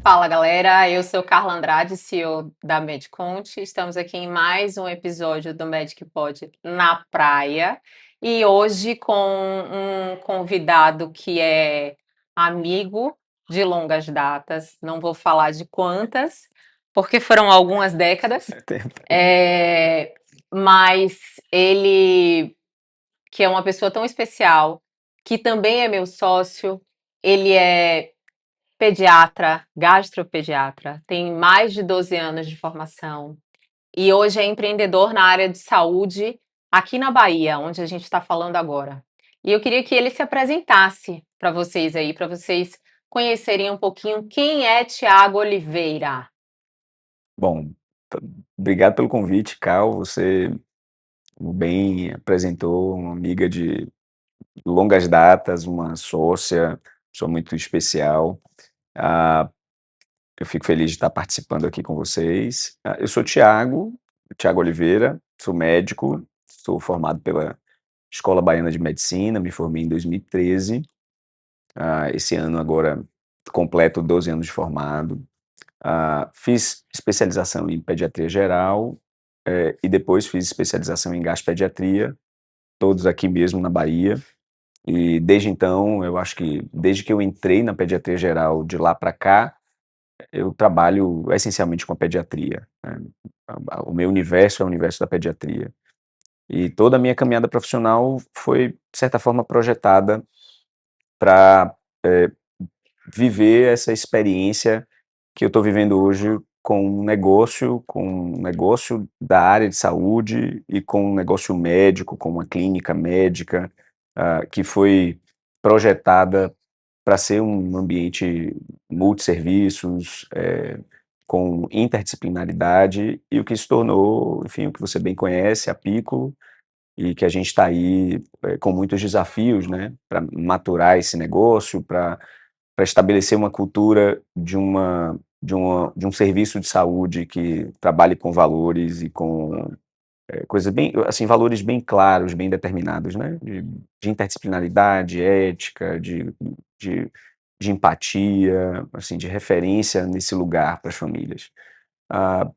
Fala galera, eu sou Carla Andrade, CEO da Medconte. Estamos aqui em mais um episódio do Medic Pod na praia e hoje com um convidado que é amigo de longas datas, não vou falar de quantas, porque foram algumas décadas, é, mas ele, que é uma pessoa tão especial, que também é meu sócio, ele é pediatra, gastropediatra, tem mais de 12 anos de formação e hoje é empreendedor na área de saúde aqui na Bahia, onde a gente está falando agora. E eu queria que ele se apresentasse para vocês aí, para vocês conhecerem um pouquinho quem é Tiago Oliveira. Bom, t- obrigado pelo convite, Cal. Você bem apresentou uma amiga de longas datas, uma sócia, pessoa muito especial. Ah, eu fico feliz de estar participando aqui com vocês. Eu sou Tiago Oliveira, sou médico, sou formado pela Escola Baiana de Medicina, me formei em 2013. Esse ano agora completo 12 anos de formado. Fiz especialização em pediatria geral, e depois fiz especialização em gastropediatria, todos aqui mesmo na Bahia. E desde então, eu acho que desde que eu entrei na pediatria geral, de lá para cá, eu trabalho essencialmente com a pediatria, né. O meu universo é o universo da pediatria. E toda a minha caminhada profissional foi, de certa forma, projetada para viver essa experiência que eu estou vivendo hoje com um negócio da área de saúde e com um negócio médico, com uma clínica médica, que foi projetada para ser um ambiente multisserviços, com interdisciplinaridade, e o que se tornou, enfim, o que você bem conhece, a Piccolo, e que a gente está aí, com muitos desafios, né, para maturar esse negócio, para estabelecer uma cultura de um serviço de saúde que trabalhe com valores e com coisas bem, assim, valores bem claros, bem determinados, né? De interdisciplinaridade, ética, de, de empatia, assim, de referência nesse lugar para as famílias. Ah,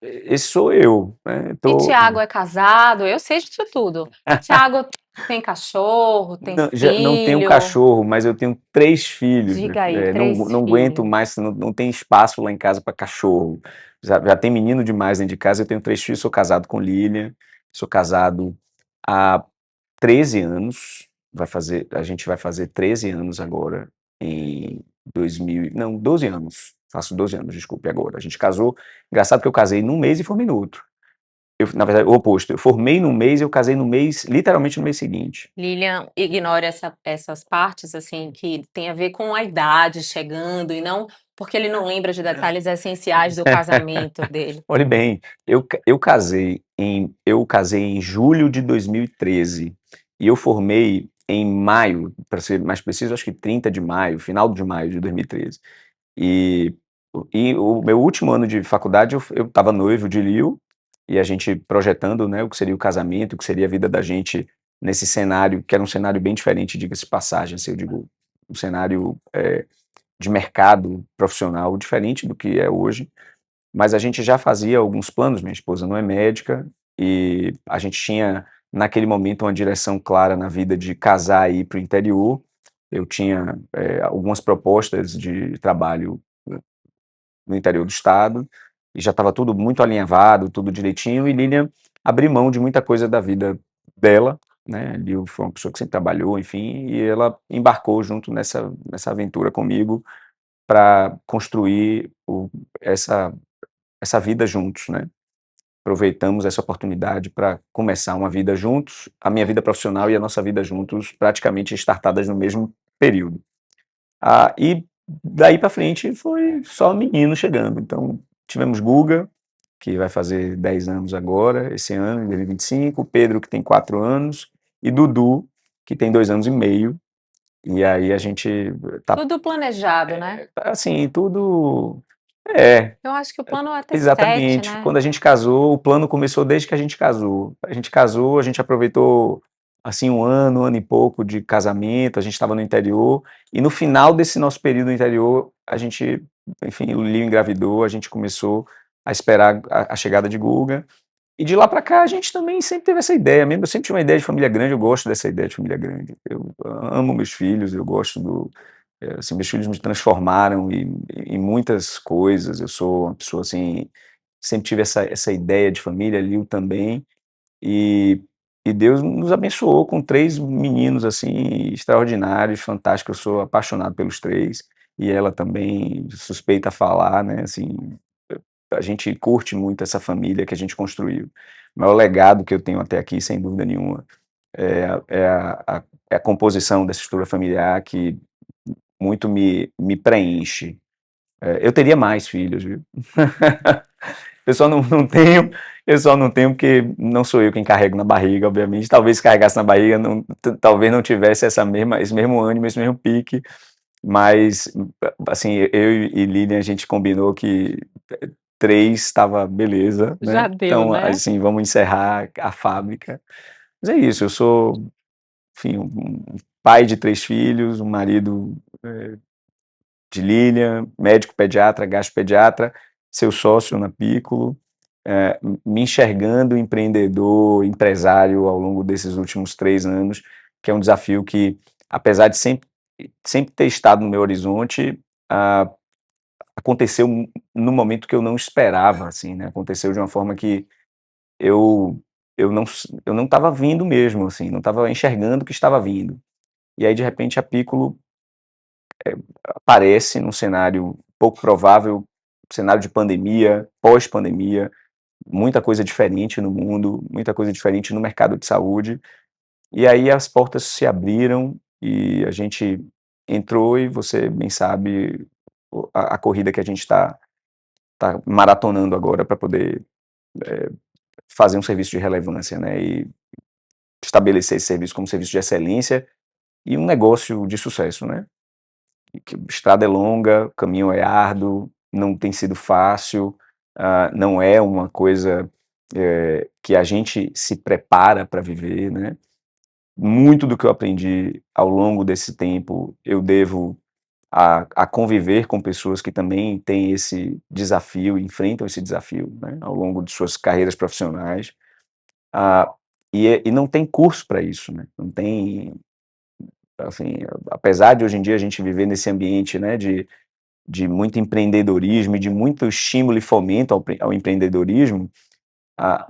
esse sou eu, né? E Tiago é casado? Eu sei disso tudo. Tiago tem cachorro, tem Não, já não tenho filho? cachorro, mas eu tenho 3 filhos, minha Diga aí, filha. Não três não aguento filhos. mais, não tem espaço lá em casa para cachorro. Já tem menino demais dentro de casa, eu tenho 3 filhos, sou casado com Lilian, sou casado há 13 anos, a gente vai fazer 13 anos agora em 2000, não, 12 anos, faço 12 anos, desculpe, agora. A gente casou, engraçado que eu casei num mês e formei no outro. Na verdade, o oposto, eu formei num mês e eu casei no mês, literalmente no mês seguinte. Lilian ignora essas partes assim que tem a ver com a idade chegando e não porque ele não lembra de detalhes essenciais do casamento dele. Olhe bem, eu casei em julho de 2013 e eu formei em maio, para ser mais preciso, acho que 30 de maio, final de maio de 2013. E e o meu último ano de faculdade eu estava noivo de Lil, e a gente projetando, né, o que seria o casamento, o que seria a vida da gente nesse cenário, que era um cenário bem diferente, diga-se de passagem, assim, eu digo, um cenário, de mercado profissional diferente do que é hoje. Mas a gente já fazia alguns planos, minha esposa não é médica, e a gente tinha, naquele momento, uma direção clara na vida de casar e ir para o interior. Eu tinha, algumas propostas de trabalho no interior do estado, e já estava tudo muito alinhavado, tudo direitinho, e Lilian abriu mão de muita coisa da vida dela, né, Lil foi uma pessoa que sempre trabalhou, enfim, e ela embarcou junto nessa aventura comigo para construir essa essa vida juntos, né. Aproveitamos essa oportunidade para começar uma vida juntos, a minha vida profissional e a nossa vida juntos praticamente startadas no mesmo período. E daí para frente foi só menino chegando, então tivemos Guga, que vai fazer 10 anos agora, esse ano, em 2025, Pedro, que tem 4 anos, e Dudu, que tem 2 anos e meio, e aí a gente tá, Tudo planejado, né? assim, tudo é. Eu acho que o plano é até sete, Exatamente. né? Quando a gente casou, o plano começou desde que a gente casou. A gente casou, a gente aproveitou assim, um ano e pouco de casamento, a gente estava no interior, e no final desse nosso período no interior, a gente, enfim, o Lio engravidou, a gente começou a esperar a chegada de Guga, e de lá para cá a gente também sempre teve essa ideia, mesmo eu sempre tive uma ideia de família grande, eu gosto dessa ideia de família grande. Eu amo meus filhos, eu gosto assim, meus filhos me transformaram em muitas coisas, eu sou uma pessoa, assim, sempre tive essa ideia de família, Lio também, e Deus nos abençoou com 3 meninos, assim, extraordinários, fantásticos, eu sou apaixonado pelos 3 e ela também, suspeita a falar, né, assim, a gente curte muito essa família que a gente construiu. O maior legado que eu tenho até aqui, sem dúvida nenhuma, é a composição dessa estrutura familiar que muito me preenche. Eu teria mais filhos, viu. Eu só não tenho, eu só não tenho porque não sou eu quem carrego na barriga, obviamente. Talvez se carregasse na barriga, talvez não tivesse esse mesmo ânimo, esse mesmo pique, mas, assim, eu e Lilian, a gente combinou que 3 estava beleza, Já né? deu, Então, né? assim, vamos encerrar a fábrica. Mas é isso, eu sou, enfim, um pai de 3 filhos, um marido de Lilian, médico pediatra, gastropediatra, seu sócio na Piccolo, me enxergando empreendedor, empresário ao longo desses últimos 3 anos, que é um desafio que, apesar de sempre ter estado no meu horizonte, ah, aconteceu no momento que eu não esperava, assim, né, aconteceu de uma forma que eu eu não eu não estava vindo mesmo, assim, não estava enxergando que estava vindo. E aí, de repente, a Piccolo aparece num cenário pouco provável, cenário de pandemia, pós-pandemia, muita coisa diferente no mundo, muita coisa diferente no mercado de saúde, e aí as portas se abriram e a gente entrou e você bem sabe a corrida que a gente tá maratonando agora para poder fazer um serviço de relevância, né, e estabelecer esse serviço como serviço de excelência e um negócio de sucesso, né. Que a estrada é longa, o caminho é árduo, não tem sido fácil, não é uma coisa, que a gente se prepara para viver, né. Muito do que eu aprendi ao longo desse tempo, eu devo a conviver com pessoas que também têm esse desafio, enfrentam esse desafio, né, ao longo de suas carreiras profissionais. Ah, e não tem curso para isso, né, não tem, assim, apesar de hoje em dia a gente viver nesse ambiente, né, de muito empreendedorismo e de muito estímulo e fomento ao empreendedorismo, a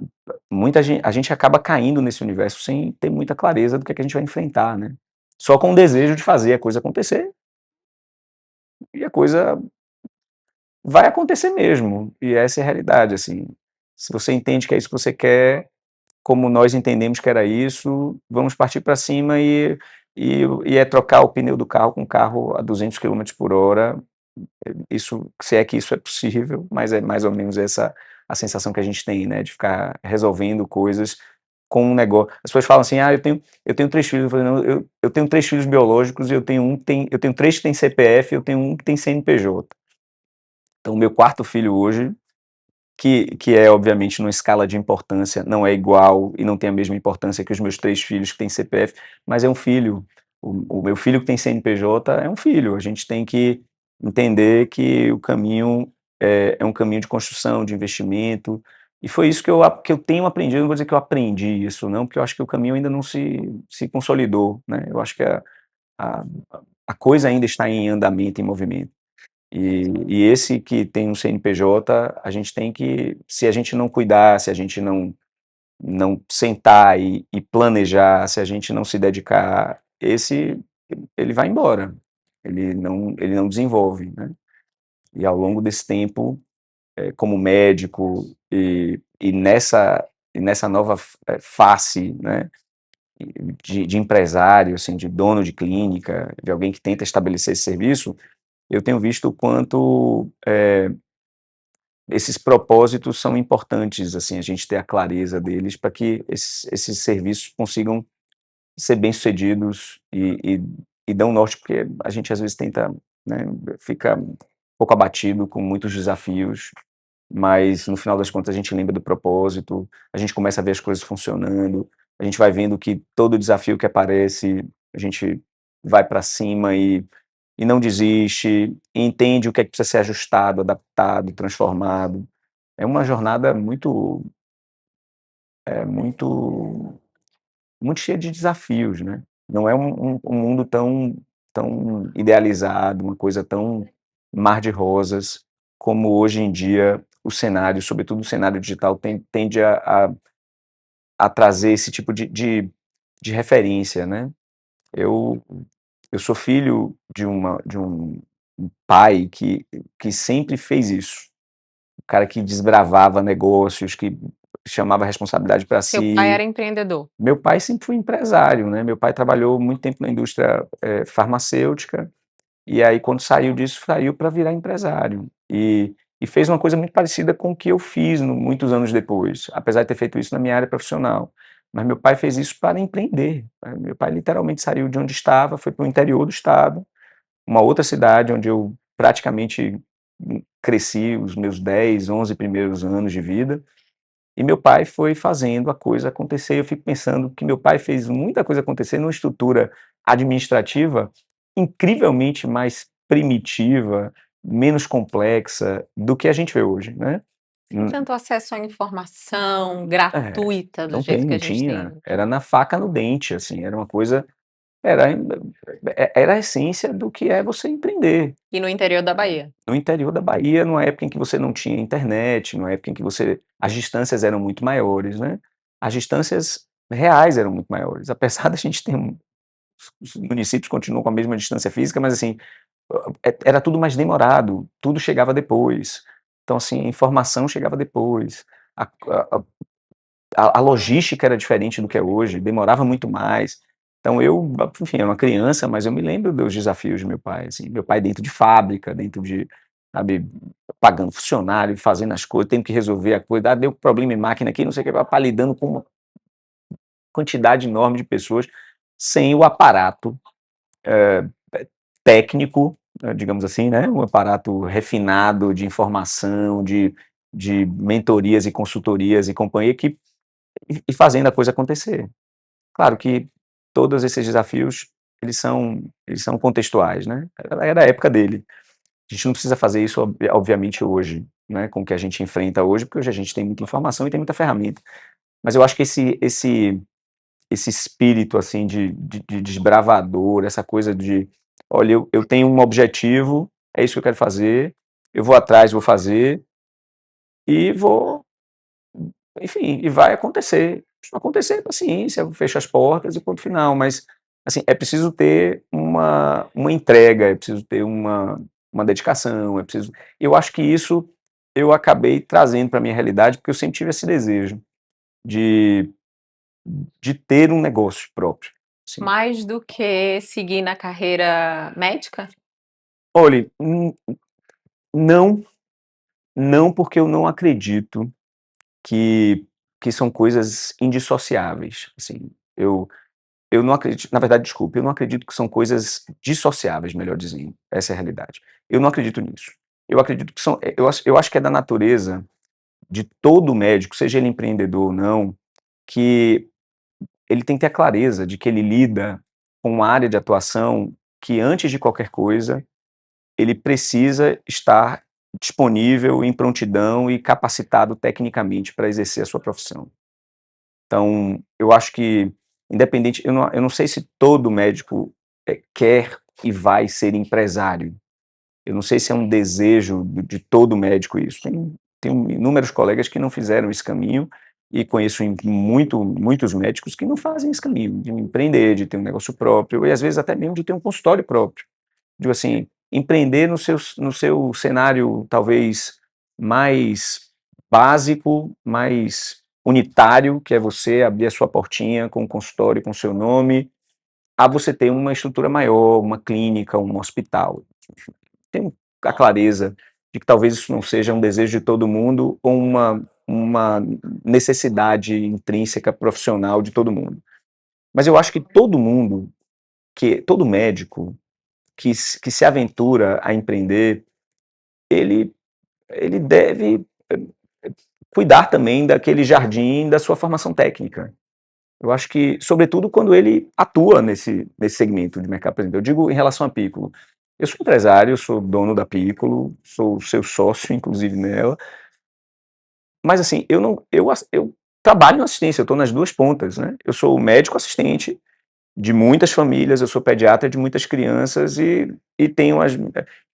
a gente acaba caindo nesse universo sem ter muita clareza do que é que a gente vai enfrentar, né. Só com o desejo de fazer a coisa acontecer, e a coisa vai acontecer mesmo, e essa é a realidade, assim. Se você entende que é isso que você quer, como nós entendemos que era isso, vamos partir para cima e é trocar o pneu do carro com um carro a 200 quilômetros por hora. Isso, se é que isso é possível, mas é mais ou menos essa a sensação que a gente tem, né, de ficar resolvendo coisas com um negócio. As pessoas falam assim: "Ah, eu tenho 3 filhos", eu falei: "Não, eu tenho 3 filhos biológicos e eu tenho 3 que têm CPF, eu tenho um que tem CNPJ". Então o meu quarto filho hoje, que é obviamente numa escala de importância, não é igual e não tem a mesma importância que os meus 3 filhos que têm CPF, mas é um filho. O meu filho que tem CNPJ é um filho, a gente tem que entender que o caminho é um caminho de construção, de investimento, e foi isso que eu tenho aprendido, não vou dizer que eu aprendi isso não, porque eu acho que o caminho ainda não se consolidou, né, eu acho que a a coisa ainda está em andamento, em movimento. E esse que tem um CNPJ, a gente tem que, se a gente não cuidar, se a gente não sentar e planejar, se a gente não se dedicar, ele vai embora, ele não desenvolve, né. E ao longo desse tempo, como médico e nessa nova face, né, de empresário, assim, de dono de clínica, de alguém que tenta estabelecer esse serviço, eu tenho visto o quanto, esses propósitos são importantes, assim, a gente ter a clareza deles para que esses serviços consigam ser bem-sucedidos e dão norte, porque a gente às vezes tenta, né, fica um pouco abatido com muitos desafios, mas no final das contas a gente lembra do propósito, a gente começa a ver as coisas funcionando, a gente vai vendo que todo desafio que aparece, a gente vai para cima e não desiste, e entende o que é que precisa ser ajustado, adaptado, transformado. É uma jornada muito muito cheia de desafios, né. Não é um mundo tão idealizado, uma coisa tão mar de rosas, como hoje em dia o cenário, sobretudo o cenário digital, tende a trazer esse tipo de referência, né. Eu eu sou filho de um pai que sempre fez isso. O cara que desbravava negócios, que chamava a responsabilidade para Seu pai si. era empreendedor. Meu pai sempre foi empresário, né, meu pai trabalhou muito tempo na indústria, farmacêutica, e aí quando saiu disso, saiu para virar empresário. E fez uma coisa muito parecida com o que eu fiz muitos anos depois, apesar de ter feito isso na minha área profissional. Mas meu pai fez isso para empreender, meu pai literalmente saiu de onde estava, foi para o interior do estado, uma outra cidade onde eu praticamente, cresci os meus 10, 11 primeiros anos de vida, e meu pai foi fazendo a coisa acontecer. Eu fico pensando que meu pai fez muita coisa acontecer numa estrutura administrativa incrivelmente mais primitiva, menos complexa do que a gente vê hoje, né. Sem Hum, tanto acesso à informação é, gratuita do jeito que a não gente tem tinha, hoje. era na faca no dente, assim, era uma coisa, era era a essência do que é você empreender. E no interior da Bahia. No interior da Bahia, numa época em que você não tinha internet, numa época em que você as distâncias eram muito maiores, né, as distâncias reais eram muito maiores, apesar da gente ter os municípios continuam com a mesma distância física, mas assim, era tudo mais demorado, tudo chegava depois. Então assim, a informação chegava depois, a a a logística era diferente do que é hoje, demorava muito mais. Então eu, enfim, era uma criança, mas eu me lembro dos desafios de meu pai, assim, meu pai dentro de fábrica, dentro de, sabe, pagando funcionário, fazendo as coisas, tendo que resolver a coisa, deu problema em máquina aqui, não sei o que, papai lidando com uma quantidade enorme de pessoas, sem o aparato, técnico, digamos assim, né, um aparato refinado de informação, de mentorias e consultorias e companhia que e fazendo a coisa acontecer. Claro que todos esses desafios, eles são contextuais, né, era a época dele. A gente não precisa fazer isso obviamente hoje, né, com o que a gente enfrenta hoje, porque hoje a gente tem muita informação e tem muita ferramenta. Mas eu acho que esse espírito, assim, de desbravador, essa coisa de: "Olha, eu tenho um objetivo, é isso que eu quero fazer, eu vou atrás, vou fazer, e vou, enfim, e vai acontecer. Se não acontecer, paciência, eu fecho as portas e ponto final", mas, assim, é preciso ter uma entrega, é preciso ter uma dedicação, é preciso, eu acho que isso eu acabei trazendo para minha realidade, porque eu sempre tive esse desejo de ter um negócio próprio, assim. Mais do que seguir na carreira médica? Olhe, não, não, porque eu não acredito que são coisas indissociáveis, assim, eu não acredito, na verdade, desculpe, eu não acredito que são coisas dissociáveis, melhor dizendo, essa é a realidade. Eu não acredito nisso. Eu acredito que são, eu acho que é da natureza de todo médico, seja ele empreendedor ou não, que ele tem que ter a clareza de que ele lida com uma área de atuação que, antes de qualquer coisa, ele precisa estar disponível, em prontidão e capacitado tecnicamente para exercer a sua profissão. Então, eu acho que, independente, eu não sei se todo médico, quer e vai ser empresário. Eu não sei se é um desejo de todo médico isso. Tenho inúmeros colegas que não fizeram esse caminho e conheço muitos médicos que não fazem esse caminho, de empreender, de ter um negócio próprio e às vezes até mesmo de ter um consultório próprio. Digo assim, empreender no seu cenário talvez mais básico, mais unitário, que é você abrir a sua portinha com um consultório com seu nome, a você ter uma estrutura maior, uma clínica, um hospital. Tenho a clareza de que talvez isso não seja um desejo de todo mundo ou uma necessidade intrínseca profissional de todo mundo. Mas eu acho que todo médico que se aventura a empreender, ele ele deve, cuidar também daquele jardim da sua formação técnica. Eu acho que, sobretudo, quando ele atua nesse segmento de mercado. Por exemplo, eu digo em relação à Piccolo, eu sou empresário, eu sou dono da Piccolo, sou seu sócio, inclusive, nela, mas assim, eu não eu trabalho na assistência, eu estou nas 2 pontas, né. Eu sou médico assistente de muitas famílias, eu sou pediatra de muitas crianças e tenho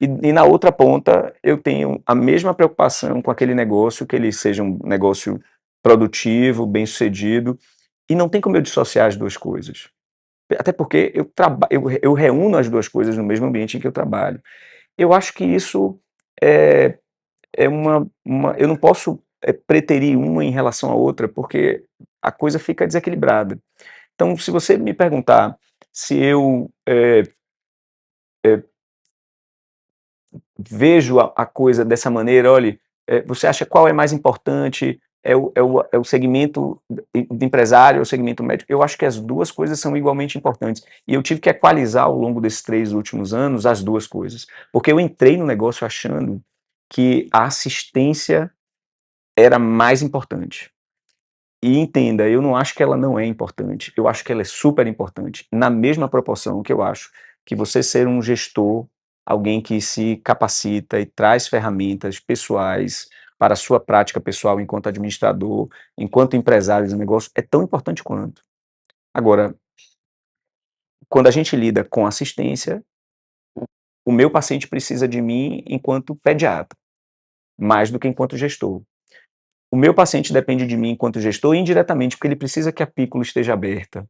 e na outra ponta eu tenho a mesma preocupação com aquele negócio, que ele seja um negócio produtivo, bem-sucedido, e não tem como eu dissociar as 2 coisas. Até porque eu reúno as 2 coisas no mesmo ambiente em que eu trabalho. Eu acho que isso é uma eu não posso, preterir uma em relação à outra, porque a coisa fica desequilibrada. Então, se você me perguntar se eu, vejo a coisa dessa maneira, olhe, você acha qual é mais importante? É o segmento de empresário ou o segmento médico? Eu acho que as 2 coisas são igualmente importantes. E eu tive que equalizar ao longo desses 3 últimos anos as 2 coisas. Porque eu entrei no negócio achando que a assistência era mais importante. E entenda, eu não acho que ela não é importante, eu acho que ela é super importante, na mesma proporção que eu acho que você ser um gestor, alguém que se capacita e traz ferramentas pessoais para a sua prática pessoal enquanto administrador, enquanto empresário de negócio, é tão importante quanto. Agora, quando a gente lida com assistência, o meu paciente precisa de mim enquanto pediatra, mais do que enquanto gestor. O meu paciente depende de mim enquanto gestor indiretamente, porque ele precisa que a Piccolo esteja aberta.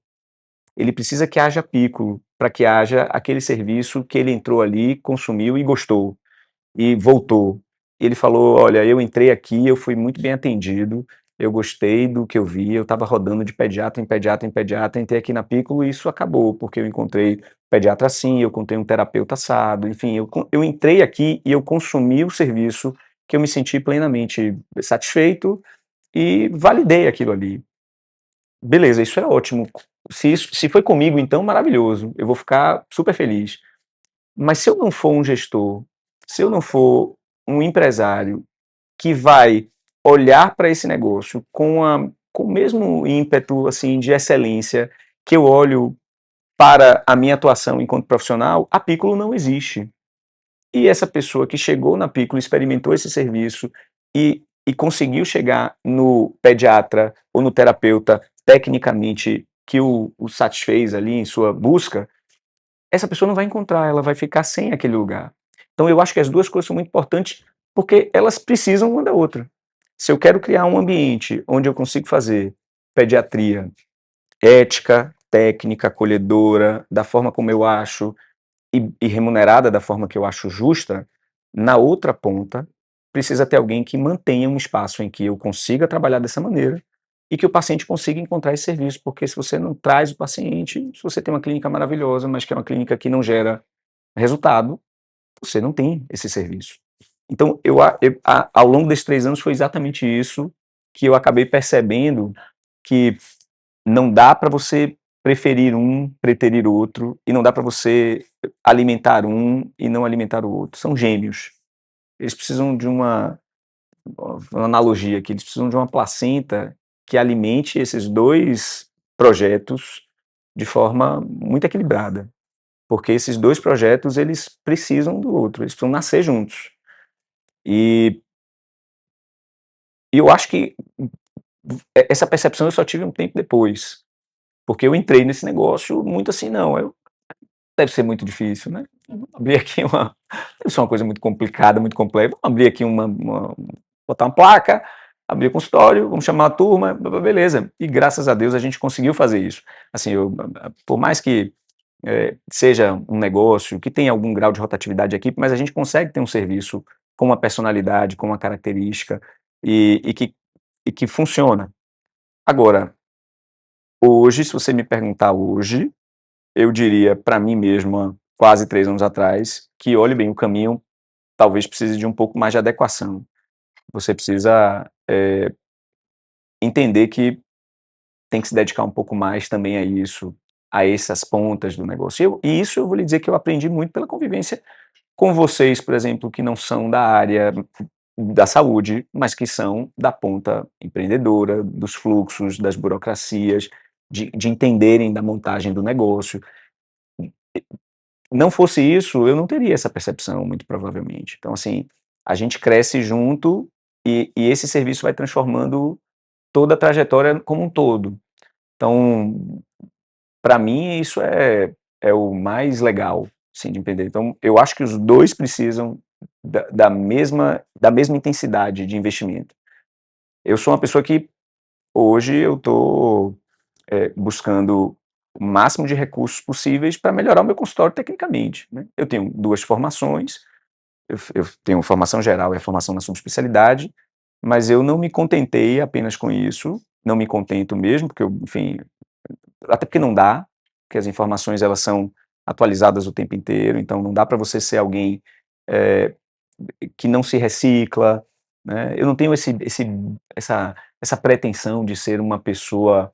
Ele precisa que haja Piccolo, para que haja aquele serviço que ele entrou ali, consumiu e gostou, e voltou. Ele falou: "Olha, eu entrei aqui, eu fui muito bem atendido, eu gostei do que eu vi, eu estava rodando de pediatra em pediatra em pediatra, entrei aqui na Piccolo e isso acabou, porque eu encontrei pediatra assim, eu encontrei um terapeuta assado, enfim, eu entrei aqui e eu consumi o serviço que eu me senti plenamente satisfeito e validei aquilo ali". Beleza, isso é ótimo. Se foi comigo, então maravilhoso, eu vou ficar super feliz. Mas se eu não for um gestor, se eu não for um empresário que vai olhar para esse negócio com o mesmo ímpeto, assim, de excelência que eu olho para a minha atuação enquanto profissional, a Piccolo não existe. E essa pessoa que chegou na Piccolo, experimentou esse serviço e conseguiu chegar no pediatra ou no terapeuta tecnicamente que o satisfez ali em sua busca, essa pessoa não vai encontrar, ela vai ficar sem aquele lugar. Então eu acho que as 2 coisas são muito importantes, porque elas precisam uma da outra. Se eu quero criar um ambiente onde eu consigo fazer pediatria ética, técnica, acolhedora, da forma como eu acho, e remunerada da forma que eu acho justa, na outra ponta, precisa ter alguém que mantenha um espaço em que eu consiga trabalhar dessa maneira e que o paciente consiga encontrar esse serviço, porque se você não traz o paciente, se você tem uma clínica maravilhosa, mas que é uma clínica que não gera resultado, você não tem esse serviço. Então, ao longo desses 3 anos foi exatamente isso que eu acabei percebendo, que não dá para você preferir um, preterir outro, e não dá para você alimentar um e não alimentar o outro. São gêmeos. Eles precisam de uma analogia aqui, eles precisam de uma placenta que alimente esses 2 projetos de forma muito equilibrada, porque esses 2 projetos, eles precisam um do outro, eles precisam nascer juntos. E eu acho que essa percepção eu só tive um tempo depois, porque eu entrei nesse negócio muito assim: "Não, eu deve ser muito difícil, né, vamos abrir aqui uma deve ser uma coisa muito complicada, muito complexa, vamos abrir aqui botar uma placa, abrir o consultório, vamos chamar a turma, beleza". E graças a Deus a gente conseguiu fazer isso. Assim, por mais que, seja um negócio que tenha algum grau de rotatividade de equipe, mas a gente consegue ter um serviço com uma personalidade, com uma característica e que funciona. Agora, hoje, se você me perguntar hoje, eu diria para mim mesmo, há quase 3 anos atrás, que olhe bem, o caminho talvez precise de um pouco mais de adequação. Você precisa, entender que tem que se dedicar um pouco mais também a isso, a essas pontas do negócio. E isso eu vou lhe dizer que eu aprendi muito pela convivência com vocês, por exemplo, que não são da área da saúde, mas que são da ponta empreendedora, dos fluxos, das burocracias. de entenderem da montagem do negócio. Não fosse isso, eu não teria essa percepção, muito provavelmente. Então, assim, a gente cresce junto e esse serviço vai transformando toda a trajetória como um todo. Então, para mim, isso é o mais legal, assim, de entender. Então, eu acho que os 2 precisam da mesma intensidade de investimento. Eu sou uma pessoa que hoje eu estou buscando o máximo de recursos possíveis para melhorar o meu consultório tecnicamente, né. Eu tenho 2 formações, eu tenho formação geral e a formação na subespecialidade, mas eu não me contentei apenas com isso, não me contento mesmo, porque eu, enfim, até porque não dá, porque as informações elas são atualizadas o tempo inteiro, então não dá para você ser alguém, eh, que não se recicla, né. Eu não tenho essa pretensão de ser uma pessoa,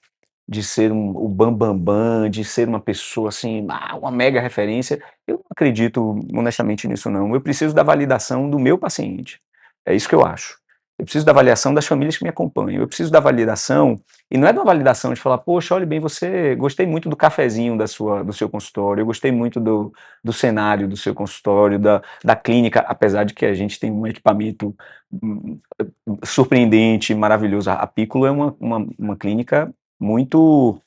de ser o bam-bam-bam, de ser uma pessoa assim, uma mega referência. Eu não acredito honestamente nisso não. Eu preciso da validação do meu paciente. É isso que eu acho. Eu preciso da avaliação das famílias que me acompanham. Eu preciso da validação, e não é de uma validação de falar: "Poxa, olhe bem, você gostei muito do cafezinho do seu consultório, eu gostei muito do cenário do seu consultório, da clínica", apesar de que a gente tem um equipamento, hum, surpreendente, maravilhoso. A Piccolo é uma clínica muito,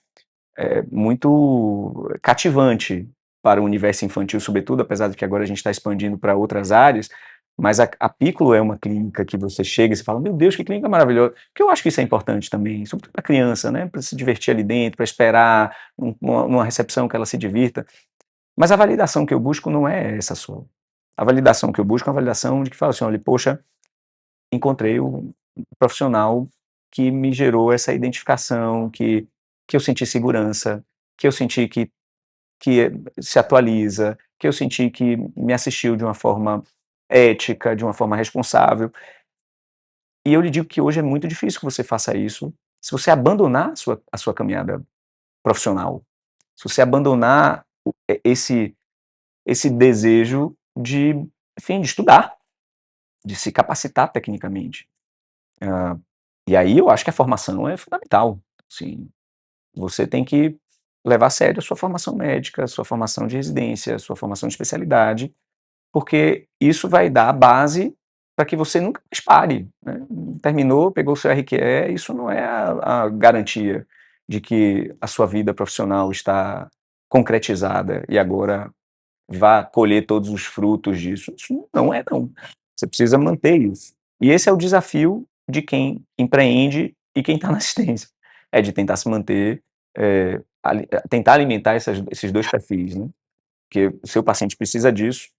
muito cativante para o universo infantil, sobretudo, apesar de que agora a gente está expandindo para outras áreas, mas a Piccolo é uma clínica que você chega e você fala: "Meu Deus, que clínica maravilhosa", porque eu acho que isso é importante também, sobretudo para criança, né, para se divertir ali dentro, para esperar numa recepção que ela se divirta, mas a validação que eu busco não é essa só. A validação que eu busco é uma validação de que fala assim: "Olha, poxa, encontrei um profissional que me gerou essa identificação, que eu senti segurança, que eu senti que se atualiza, que eu senti que me assistiu de uma forma ética, de uma forma responsável". E eu lhe digo que hoje é muito difícil que você faça isso, se você abandonar a sua caminhada profissional, se você abandonar esse desejo de, enfim, de estudar, de se capacitar tecnicamente. Hã, e aí eu acho que a formação é fundamental, sim. Você tem que levar a sério a sua formação médica, a sua formação de residência, a sua formação de especialidade, porque isso vai dar a base para que você nunca mais pare, né. Terminou, pegou o seu RQE, isso não é a garantia de que a sua vida profissional está concretizada e agora vá colher todos os frutos disso. Isso não é não. Você precisa manter isso. E esse é o desafio de quem empreende e quem está na assistência, é de tentar se manter, tentar alimentar esses 2 perfis, né, porque o seu paciente precisa disso,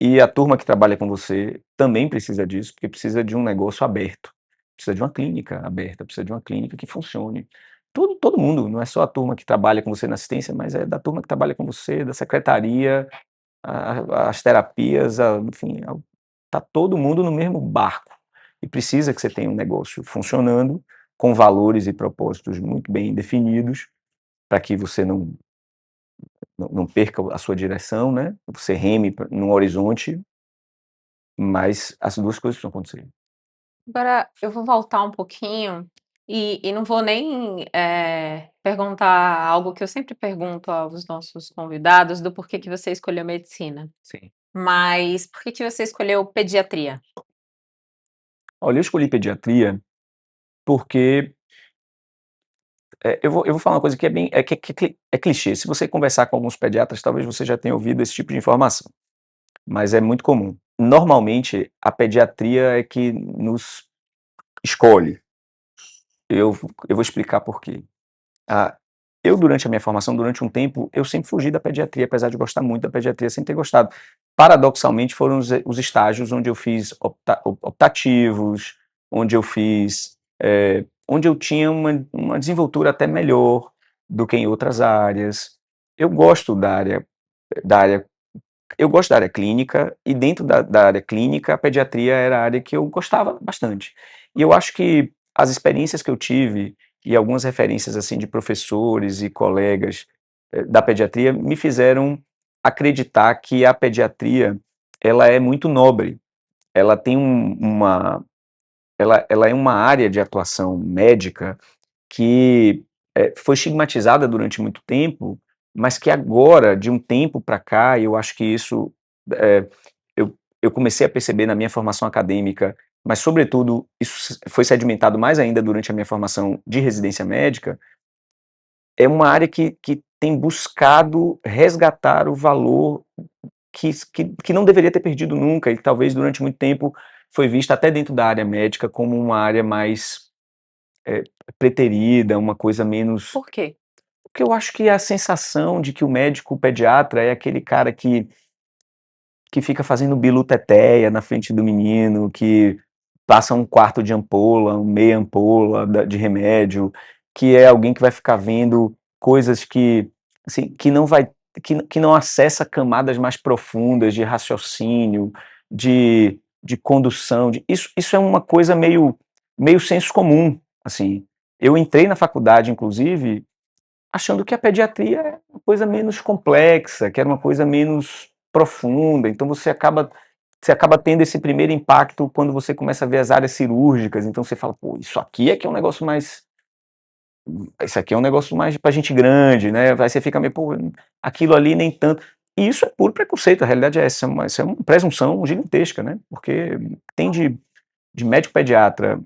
e a turma que trabalha com você também precisa disso, porque precisa de um negócio aberto, precisa de uma clínica aberta, precisa de uma clínica que funcione. Todo mundo, não é só a turma que trabalha com você na assistência, mas é da turma que trabalha com você, da secretaria, as terapias, enfim, tá todo mundo no mesmo barco, e precisa que você tenha um negócio funcionando, com valores e propósitos muito bem definidos, para que você não perca a sua direção, né, você reme num horizonte, mas as 2 coisas precisam acontecer. Agora eu vou voltar um pouquinho e não vou nem, perguntar algo que eu sempre pergunto aos nossos convidados, do porquê que você escolheu medicina, Sim. mas por que que você escolheu pediatria? Olha, eu escolhi pediatria porque, eu vou falar uma coisa que é bem é clichê, se você conversar com alguns pediatras, talvez você já tenha ouvido esse tipo de informação, mas é muito comum. Normalmente, a pediatria é que nos escolhe. Eu vou explicar por quê. Ah, eu durante a minha formação, durante um tempo, eu sempre fugi da pediatria, apesar de gostar muito da pediatria, sempre ter gostado. Paradoxalmente, foram os estágios onde eu fiz optativos, onde eu fiz, onde eu tinha uma desenvoltura até melhor do que em outras áreas. Eu gosto da área eu gosto da área clínica, e dentro da área clínica, a pediatria era a área que eu gostava bastante. E eu acho que as experiências que eu tive, e algumas referências, assim, de professores e colegas, da pediatria, me fizeram acreditar que a pediatria, ela é muito nobre, ela tem ela é uma área de atuação médica que foi estigmatizada durante muito tempo, mas que agora, de um tempo para cá, eu acho que isso, eh, eu comecei a perceber na minha formação acadêmica, mas sobretudo isso foi sedimentado mais ainda durante a minha formação de residência médica, é uma área que tem buscado resgatar o valor que não deveria ter perdido nunca e talvez durante muito tempo foi vista até dentro da área médica como uma área mais, eh, preterida, uma coisa menos, Por quê? porque eu acho que a sensação de que o médico pediatra é aquele cara que fica fazendo bilu-teteia na frente do menino, que passa um quarto de ampola, meia ampola de remédio, que é alguém que vai ficar vendo coisas que, assim, que não vai, que não acessa camadas mais profundas de raciocínio, de condução, isso é uma coisa meio senso comum, assim. Eu entrei na faculdade, inclusive, achando que a pediatria é uma coisa menos complexa, que era uma coisa menos profunda, então você acaba tendo esse primeiro impacto quando você começa a ver as áreas cirúrgicas, então você fala: "Pô, isso aqui é que é um negócio mais isso aqui é um negócio mais pra gente grande", né, aí você fica meio: "Pô, aquilo ali nem tanto". E isso é puro preconceito, a realidade é essa, isso é uma presunção gigantesca, né, porque tem de médico pediatra,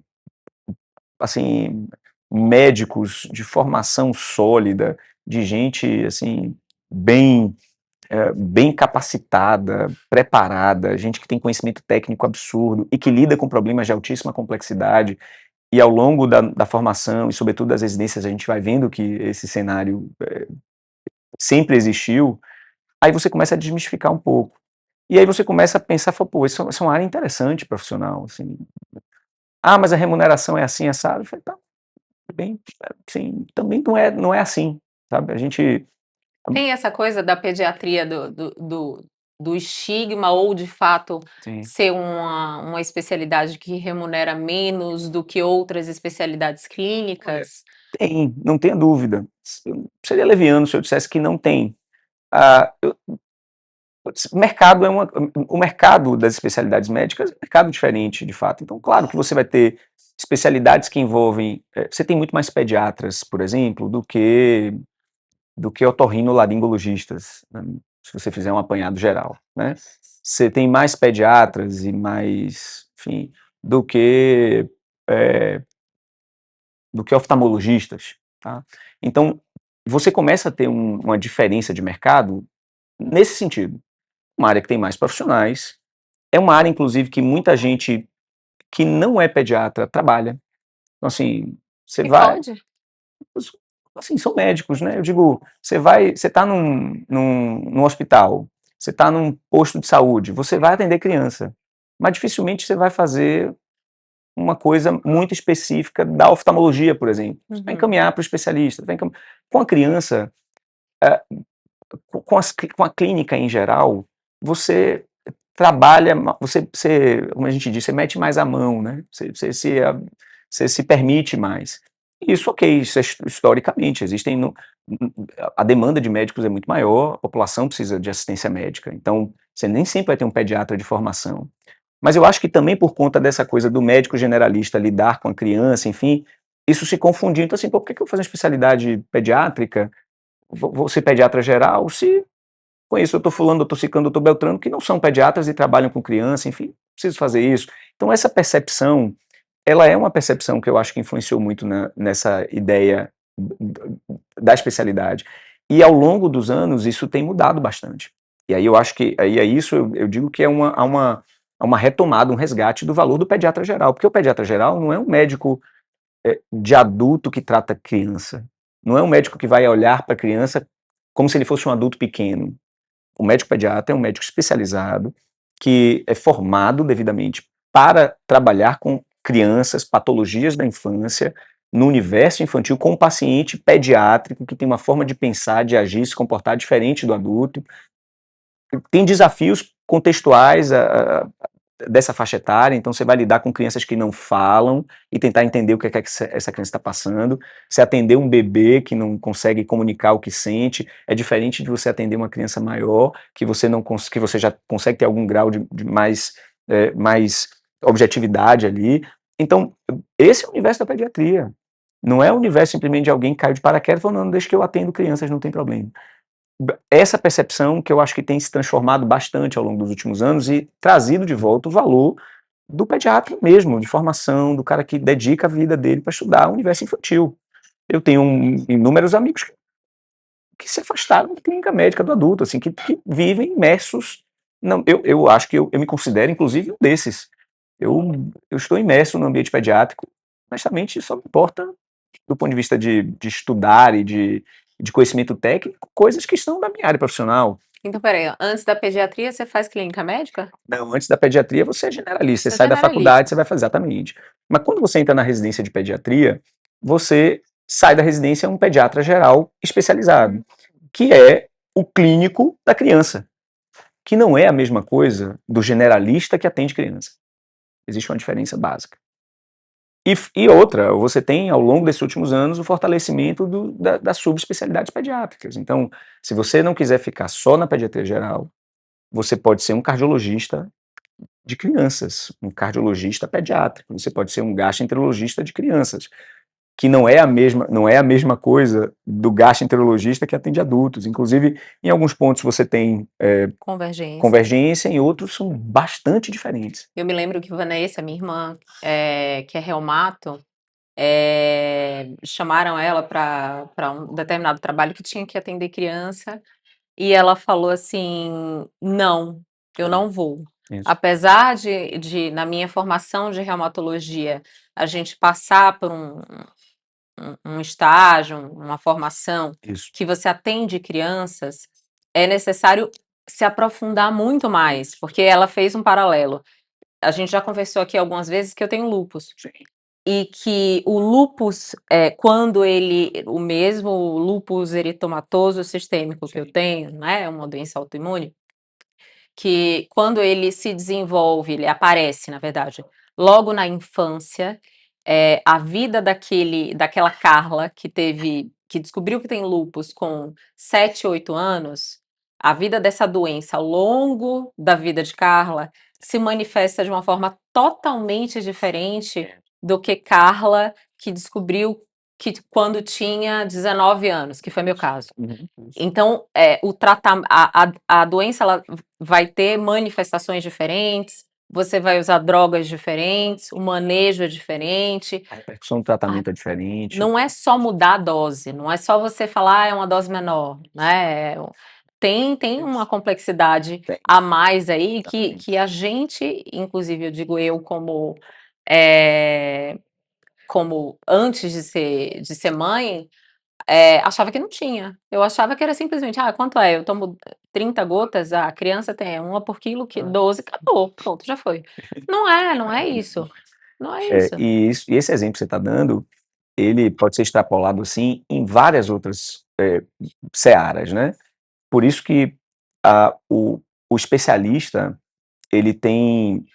assim, médicos de formação sólida, de gente, assim, bem, bem capacitada, preparada, gente que tem conhecimento técnico absurdo e que lida com problemas de altíssima complexidade, e ao longo da formação e sobretudo das residências a gente vai vendo que esse cenário, sempre existiu, aí você começa a desmistificar um pouco. E aí você começa a pensar, fala: "Pô, isso é uma área interessante profissional, assim. Ah, mas a remuneração é assim assado", eu falei: "Tá, bem, sim, também não é assim, sabe, a gente". Tem essa coisa da pediatria do estigma ou de fato Sim, ser uma especialidade que remunera menos do que outras especialidades olha, clínicas? tem, não tenha dúvida. Seria leviano se eu dissesse que não tem. Ah, o mercado das especialidades médicas é um mercado diferente, de fato. Então, claro que você vai ter especialidades que envolvem, você tem muito mais pediatras, por exemplo, do que otorrinolaringologistas, né, se você fizer um apanhado geral, né. Você tem mais pediatras e mais, enfim, do que, eh, do que oftalmologistas, tá. Então, você começa a ter uma diferença de mercado nesse sentido. Uma área que tem mais profissionais, é uma área inclusive que muita gente que não é pediatra trabalha. Então assim, você E vai, pode? os assim, são médicos, né, eu digo, você tá num hospital, você tá num posto de saúde, você vai atender criança, mas dificilmente você vai fazer uma coisa muito específica da oftalmologia, por exemplo. Você vai Uhum. encaminhar para o especialista, com a criança, eh, com a clínica em geral, você trabalha, como a gente diz, você mete mais a mão, né, você se permite mais. Isso, ok, isso é historicamente, existem a demanda de médicos é muito maior, a população precisa de assistência médica, então você nem sempre vai ter um pediatra de formação. Mas eu acho que também por conta dessa coisa do médico generalista lidar com a criança, enfim, isso se confundiu, então assim: "Pô, por que que eu vou fazer uma especialidade pediátrica? Vou ser pediatra geral, se conheço doutor fulano, doutor ciclano, doutor beltrano, que não são pediatras e trabalham com criança, enfim, preciso fazer isso". Então essa percepção, ela é uma percepção que eu acho que influenciou muito nessa ideia da especialidade. E ao longo dos anos isso tem mudado bastante. E aí eu acho que aí é isso, eu digo que há uma retomada, um resgate do valor do pediatra geral, porque o pediatra geral não é um médico, de adulto que trata criança, não é um médico que vai olhar para a criança como se ele fosse um adulto pequeno. O médico pediatra é um médico especializado, que é formado devidamente para trabalhar com crianças, patologias da infância, no universo infantil, com um paciente pediátrico que tem uma forma de pensar, de agir, se comportar diferente do adulto. Tem desafios contextuais dessa faixa etária, então você vai lidar com crianças que não falam e tentar entender o que é que essa criança está passando. Você atender um bebê que não consegue comunicar o que sente é diferente de você atender uma criança maior que você não que você já consegue ter algum grau de mais objetividade ali. Então, esse é o universo da pediatria. Não é o universo simplesmente de alguém que caiu de paraquedas e falou, não, deixa que eu atendo crianças, não tem problema. Essa percepção que eu acho que tem se transformado bastante ao longo dos últimos anos e trazido de volta o valor do pediatra mesmo, de formação, do cara que dedica a vida dele para estudar o universo infantil. Eu tenho inúmeros amigos que se afastaram da clínica médica do adulto, assim, que vivem imersos. Não, eu acho que eu me considero, inclusive, um desses. Eu estou imerso no ambiente pediátrico, honestamente, só me importa, do ponto de vista de estudar e de conhecimento técnico, coisas que estão na minha área profissional. Então, peraí, antes da pediatria você faz clínica médica? Não, antes da pediatria você é generalista, Você você é sai da faculdade, generalista. você vai fazer exatamente. Mas quando você entra na residência de pediatria, você sai da residência um pediatra geral especializado, que é o clínico da criança, que não é a mesma coisa do generalista que atende criança. Existe uma diferença básica. E outra, você tem ao longo desses últimos anos o fortalecimento das subespecialidades pediátricas. Então, se você não quiser ficar só na pediatria geral, você pode ser um cardiologista de crianças, um cardiologista pediátrico, você pode ser um gastroenterologista de crianças, que não é a mesma coisa do gastroenterologista que atende adultos. Inclusive, em alguns pontos você tem Convergência. convergência, em outros são bastante diferentes. Eu me lembro que Vanessa, minha irmã, que é reumato, chamaram ela para um determinado trabalho que tinha que atender criança, e ela falou assim: "Não, eu não vou". Isso. Apesar de na minha formação de reumatologia, a gente passar por um estágio, uma formação Isso. que você atende crianças, é necessário se aprofundar muito mais, porque ela fez um paralelo. A gente já conversou aqui algumas vezes que eu tenho lúpus. Sim. E que o lúpus, quando o mesmo lúpus eritematoso sistêmico que eu tenho, né, uma doença autoimune, que quando ele se desenvolve, ele aparece, na verdade, logo na infância, a vida daquela Carla que descobriu que tem lúpus com 7, 8 anos, a vida dessa doença ao longo da vida de Carla se manifesta de uma forma totalmente diferente do que Carla, que descobriu que quando tinha 19 anos, que foi meu caso. Uhum. Então, a doença ela vai ter manifestações diferentes, você vai usar drogas diferentes, o manejo é diferente. A repercussão do tratamento é diferente. Não é só mudar a dose, não é só você falar, é uma dose menor, né? Tem uma complexidade Tem, a mais aí exatamente. que a gente, inclusive eu digo eu eh, como antes de ser mãe, achava que não tinha. Eu achava que era simplesmente: "Ah, quanto é? Eu tomo 30 gotas, a criança tem uma por quilo, que 12, acabou, pronto, já foi". Não é isso. Não é isso. E esse exemplo que você está dando, ele pode ser extrapolado, assim, em várias outras, searas, né. Por isso que o especialista, ele tem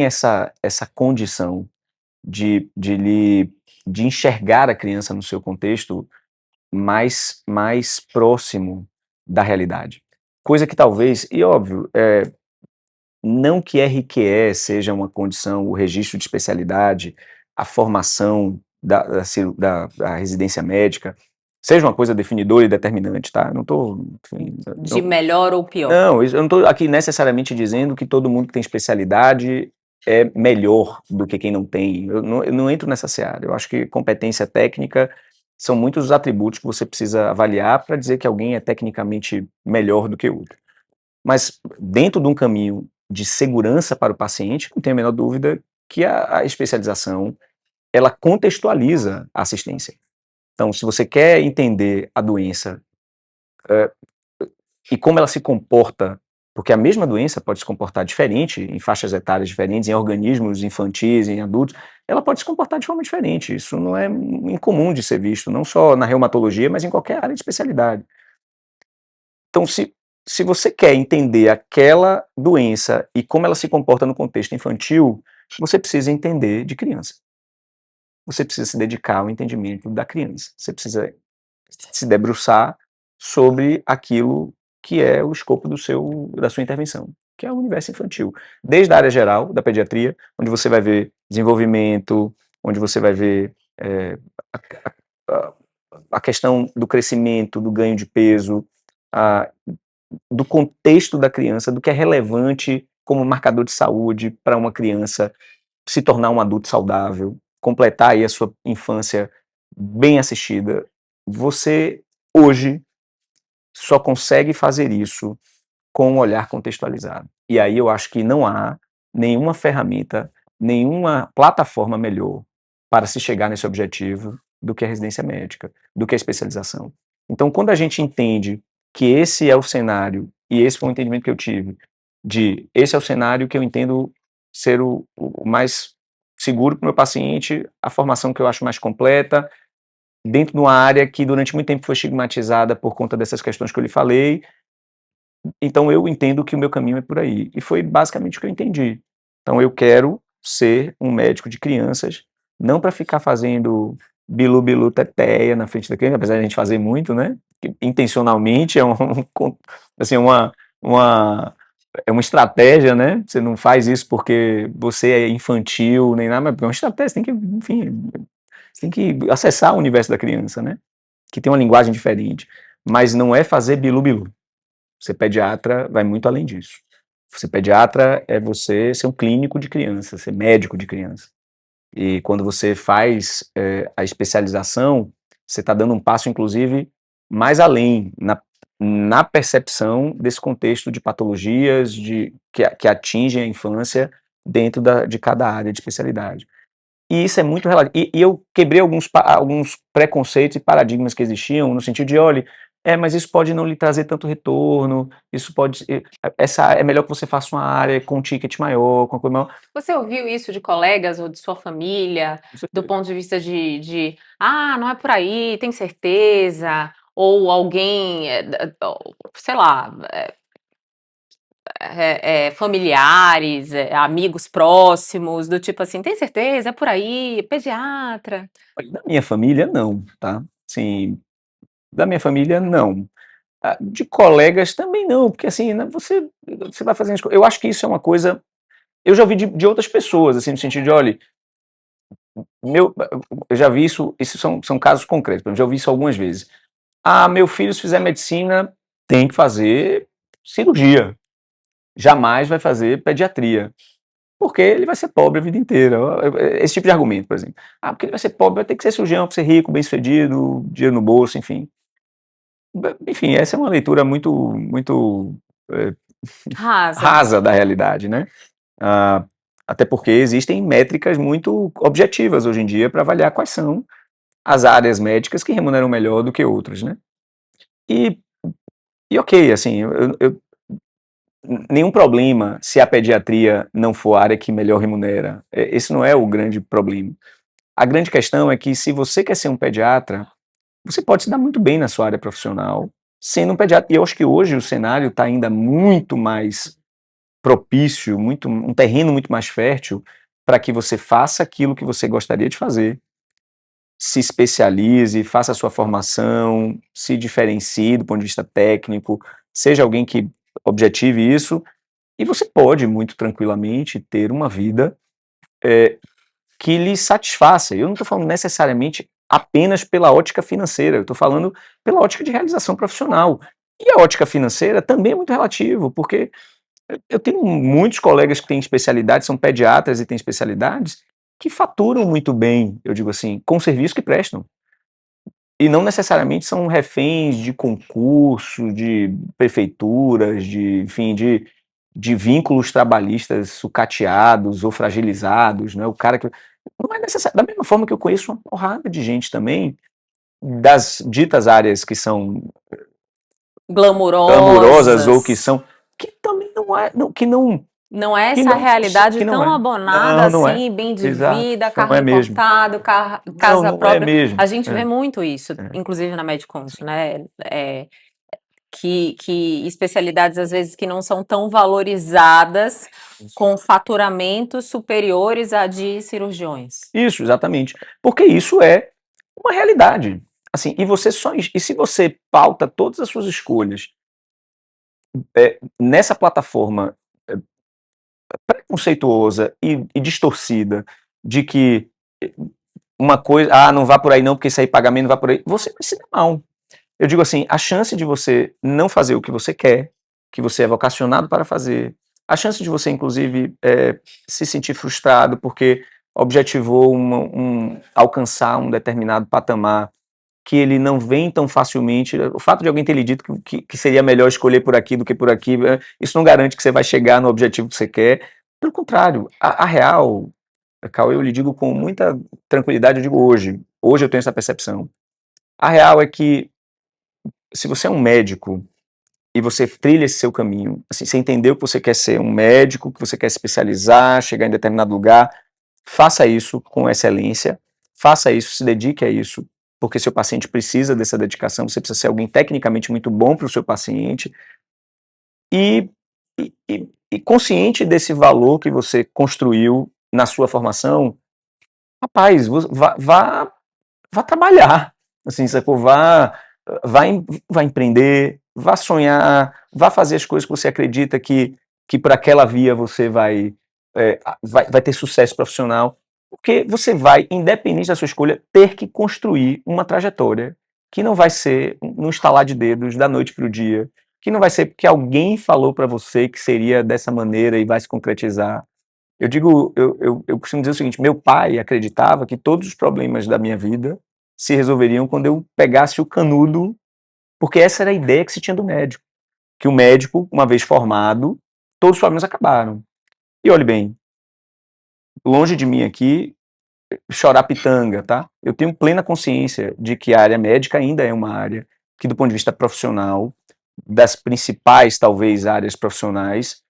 essa condição de enxergar a criança no seu contexto mais próximo da realidade. Coisa que talvez e óbvio, não que RQE seja uma condição, o registro de especialidade, a formação da residência médica, seja uma coisa definidora e determinante, tá? Não estou, enfim, De melhor ou pior. não, eu não estou aqui necessariamente dizendo que todo mundo que tem especialidade é melhor do que quem não tem. Eu não entro nessa seara. Eu acho que competência técnica são muitos os atributos que você precisa avaliar para dizer que alguém é tecnicamente melhor do que outro. Mas dentro de um caminho de segurança para o paciente, não tenho a menor dúvida que a especialização, ela contextualiza a assistência. Então, se você quer entender a doença, e como ela se comporta, porque a mesma doença pode se comportar diferente em faixas etárias diferentes, em organismos infantis, em adultos, ela pode se comportar de forma diferente. Isso não é incomum de ser visto, não só na reumatologia, mas em qualquer área de especialidade. Então, se você quer entender aquela doença e como ela se comporta no contexto infantil, você precisa entender de criança. Você precisa se dedicar ao entendimento da criança. Você precisa se debruçar sobre aquilo que é o escopo da sua intervenção, que é o universo infantil. Desde a área geral da pediatria, onde você vai ver desenvolvimento, onde você vai ver a, a questão do crescimento, do ganho de peso, a, do contexto da criança, do que é relevante como marcador de saúde para uma criança se tornar um adulto saudável, completar aí a sua infância bem assistida. Você, hoje, só consegue fazer isso com um olhar contextualizado. E aí eu acho que não há nenhuma ferramenta, nenhuma plataforma melhor para se chegar nesse objetivo do que a residência médica, do que a especialização. Então, quando a gente entende que esse é o cenário, e esse foi o entendimento que eu tive, de esse é o cenário que eu entendo ser o mais seguro para o meu paciente, a formação que eu acho mais completa, dentro de uma área que durante muito tempo foi estigmatizada por conta dessas questões que eu lhe falei, então eu entendo que o meu caminho é por aí. E foi basicamente o que eu entendi. Então eu quero ser um médico de crianças, não para ficar fazendo bilu bilu teteia na frente da criança, apesar de a gente fazer muito, né? Que intencionalmente é assim, é uma estratégia, né? Você não faz isso porque você é infantil nem nada, mas é uma estratégia, você tem que, enfim, você tem que acessar o universo da criança, né? Que tem uma linguagem diferente. Mas não é fazer bilu bilu. Ser pediatra vai muito além disso. Ser pediatra é você ser um clínico de criança, ser médico de criança. E quando você faz a especialização, você está dando um passo, inclusive, mais além na percepção desse contexto de patologias que atingem a infância dentro de cada área de especialidade. E isso é muito relativo. E eu quebrei alguns preconceitos e paradigmas que existiam, no sentido de, olha, mas isso pode não lhe trazer tanto retorno, isso pode. Essa é melhor que você faça uma área com um ticket maior, com uma coisa maior. Você ouviu isso de colegas ou de sua família, Com do certeza. ponto de vista "Ah, não é por aí, tem certeza?" Ou alguém, sei lá, familiares, amigos próximos, do tipo assim: "Tem certeza? É por aí, pediatra?" Olha, da minha família, não, tá? Sim, da minha família, não. De colegas também não, porque assim, né, você vai fazendo. Eu acho que isso é uma coisa. Eu já ouvi de outras pessoas, assim, no sentido de, olha, meu, eu já vi isso são casos concretos, eu já ouvi isso algumas vezes. Ah, meu filho, se fizer medicina, tem que fazer cirurgia. Jamais vai fazer pediatria. Porque ele vai ser pobre a vida inteira. Esse tipo de argumento, por exemplo. Ah, porque ele vai ser pobre, vai ter que ser cirurgião, para ser rico, bem-sucedido, dinheiro no bolso, enfim. Enfim, essa é uma leitura muito eh, Rasa. rasa da realidade, né? Ah, até porque existem métricas muito objetivas hoje em dia para avaliar quais são as áreas médicas que remuneram melhor do que outras, né? E, e ok, assim, nenhum problema se a pediatria não for a área que melhor remunera. Esse não é o grande problema. A grande questão é que se você quer ser um pediatra, você pode se dar muito bem na sua área profissional sendo um pediatra. E eu acho que hoje o cenário está ainda muito mais propício, um terreno muito mais fértil para que você faça aquilo que você gostaria de fazer, se especialize, faça a sua formação, se diferencie do ponto de vista técnico, seja alguém que objetive isso, e você pode muito tranquilamente ter uma vida que lhe satisfaça. Eu não estou falando necessariamente apenas pela ótica financeira, eu estou falando pela ótica de realização profissional. E a ótica financeira também é muito relativo, porque eu tenho muitos colegas que têm especialidades, são pediatras e têm especialidades, que faturam muito bem, eu digo assim, com o serviço que prestam. E não necessariamente são reféns de concurso, de prefeituras, enfim, de vínculos trabalhistas sucateados ou fragilizados, né? O cara que não é necessário. Da mesma forma que eu conheço uma porrada de gente também das ditas áreas que são glamurosas ou que Glamurosas. são que também não é, não, que não Não é que essa não realidade que não tão é. abonada, Não, não é. assim, bem de Exato, vida, não carro é mesmo. importado, Não, casa não é própria. A mesmo. gente vê muito isso, É, inclusive na Medcont, sim. né, que especialidades, às vezes, que não são tão valorizadas, com faturamentos superiores a de cirurgiões. Isso, exatamente. Porque isso é uma realidade. Assim, e se você pauta todas as suas escolhas nessa plataforma preconceituosa e distorcida de que uma coisa, não vá por aí não, porque isso aí paga menos, não vá por aí, você vai se dar mal. Eu digo assim, a chance de você não fazer o que você quer, que você é vocacionado para fazer, a chance de você, inclusive, se sentir frustrado porque objetivou alcançar um determinado patamar que ele não vem tão facilmente, o fato de alguém ter lhe dito que seria melhor escolher por aqui do que por aqui, isso não garante que você vai chegar no objetivo que você quer. Pelo contrário, a real, Cauê, eu lhe digo com muita tranquilidade, eu digo hoje eu tenho essa percepção. A real é que se você é um médico e você trilha esse seu caminho, assim, você entendeu que você quer ser um médico, que você quer se especializar, chegar em determinado lugar, faça isso com excelência, faça isso, se dedique a isso, porque seu paciente precisa dessa dedicação, você precisa ser alguém tecnicamente muito bom para o seu paciente, e, e consciente desse valor que você construiu na sua formação, rapaz, vá trabalhar, assim, sacou? Vá empreender, vá sonhar, vá fazer as coisas que você acredita que por aquela via você vai ter sucesso profissional, porque você vai, independente da sua escolha, ter que construir uma trajetória que não vai ser no estalar de dedos da noite para o dia, que não vai ser porque alguém falou para você que seria dessa maneira e vai se concretizar. Eu costumo dizer o seguinte: meu pai acreditava que todos os problemas da minha vida se resolveriam quando eu pegasse o canudo, porque essa era a ideia que se tinha do médico, que o médico, uma vez formado, todos os problemas acabaram. E olhe bem, longe de mim aqui chorar pitanga, tá? Eu tenho plena consciência de que a área médica ainda é uma área que, do ponto de vista profissional, das principais, talvez, áreas profissionais,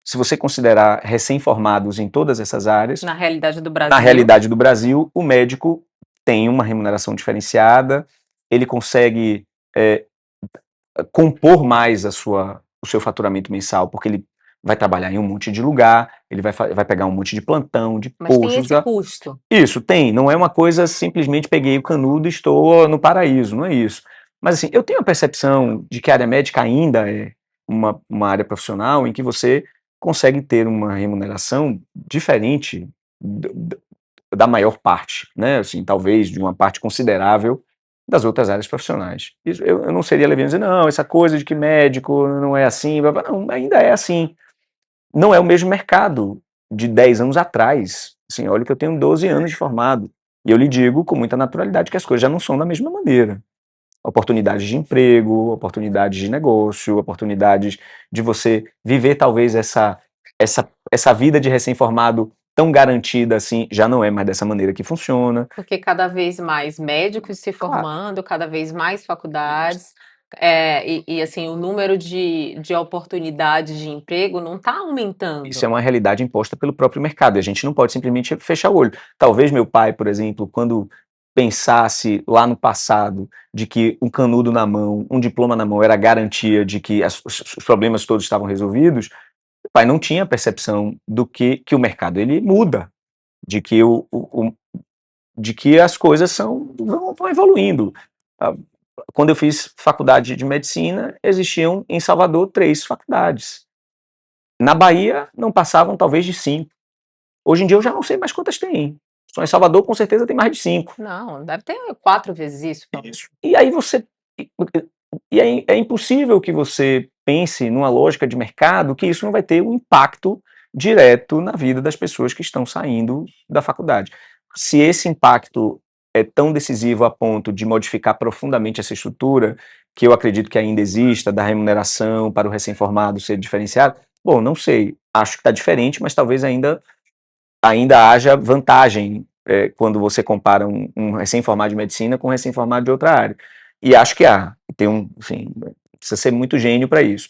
se você considerar recém-formados em todas essas áreas, Na realidade do na Brasil. realidade do Brasil, o médico tem uma remuneração diferenciada, ele consegue compor mais o seu faturamento mensal, porque ele vai trabalhar em um monte de lugar, ele vai pegar um monte de plantão, de Mas tem postos. esse custo. Isso, tem, não é uma coisa simplesmente peguei o canudo e estou no paraíso, não é isso. Mas assim, eu tenho a percepção de que a área médica ainda é uma área profissional em que você consegue ter uma remuneração diferente da maior parte, né? Assim, talvez de uma parte considerável das outras áreas profissionais. Isso, eu não seria leviano dizer, não, essa coisa de que médico não é assim, não, ainda é assim. Não é o mesmo mercado de 10 anos atrás. Assim, olha que eu tenho 12 anos de formado. E eu lhe digo com muita naturalidade que as coisas já não são da mesma maneira. Oportunidades de emprego, oportunidades de negócio, oportunidades de você viver talvez essa vida de recém-formado tão garantida assim, já não é mais dessa maneira que funciona. Porque cada vez mais médicos se Claro, formando, cada vez mais isso. faculdades, assim, o número de oportunidades de emprego não está Isso aumentando. é uma realidade imposta pelo próprio mercado, e a gente não pode simplesmente fechar o olho. Talvez meu pai, por exemplo, quando pensasse lá no passado de que um canudo na mão, um diploma na mão era garantia de que os problemas todos estavam resolvidos, o pai não tinha percepção do que o mercado ele muda, de que de que as coisas vão evoluindo. Ah, quando eu fiz faculdade de medicina, existiam em Salvador 3 faculdades. Na Bahia não passavam talvez de 5. Hoje em dia eu já não sei mais quantas tem. Só em Salvador com certeza tem mais de 5. Não, deve ter 4 vezes isso, pelo menos. Isso. E aí é impossível que você pense numa lógica de mercado que isso não vai ter um impacto direto na vida das pessoas que estão saindo da faculdade. Se esse impacto é tão decisivo a ponto de modificar profundamente essa estrutura, que eu acredito que ainda exista, da remuneração para o recém-formado ser diferenciado, bom, não sei. Acho que está diferente, mas talvez ainda haja vantagem quando você compara um recém-formado de medicina com um recém-formado de outra área. E acho que assim, precisa ser muito gênio para isso.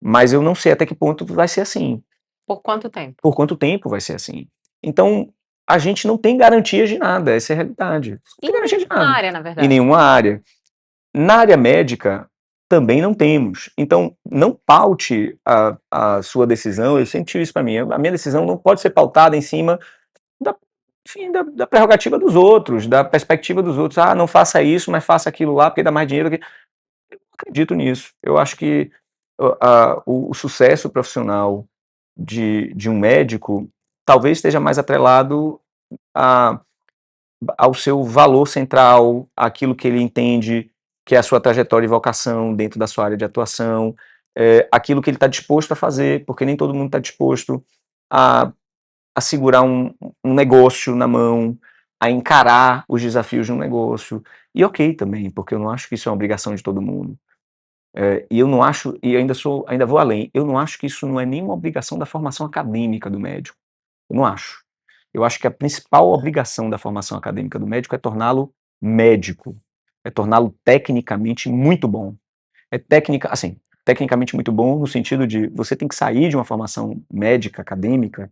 Mas eu não sei até que ponto vai ser assim. Por quanto tempo? Por quanto tempo vai ser assim. Então, a gente não tem garantias de nada, essa é a realidade. Não Em tem garantia de nenhuma nada. área, na Em verdade. nenhuma área. Na área médica, também não temos. Então, não paute a sua decisão, eu sempre tive isso para mim, a minha decisão não pode ser pautada em cima da, enfim, da prerrogativa dos outros, da perspectiva dos outros. Não faça isso, mas faça aquilo lá, porque dá mais dinheiro. Eu não acredito nisso. Eu acho que o sucesso profissional de um médico talvez esteja mais atrelado a ao seu valor central, aquilo que ele entende que é a sua trajetória e vocação dentro da sua área de atuação, aquilo que ele está disposto a fazer, porque nem todo mundo está disposto a, a segurar um negócio na mão, a encarar os desafios de um negócio. E ok também, porque eu não acho que isso é uma obrigação de todo mundo. E eu não acho, e ainda vou além, eu não acho que isso não é nenhuma obrigação da formação acadêmica do médico. Eu não acho. Eu acho que a principal obrigação da formação acadêmica do médico é torná-lo médico, é torná-lo tecnicamente muito bom. Tecnicamente muito bom no sentido de você tem que sair de uma formação médica, acadêmica,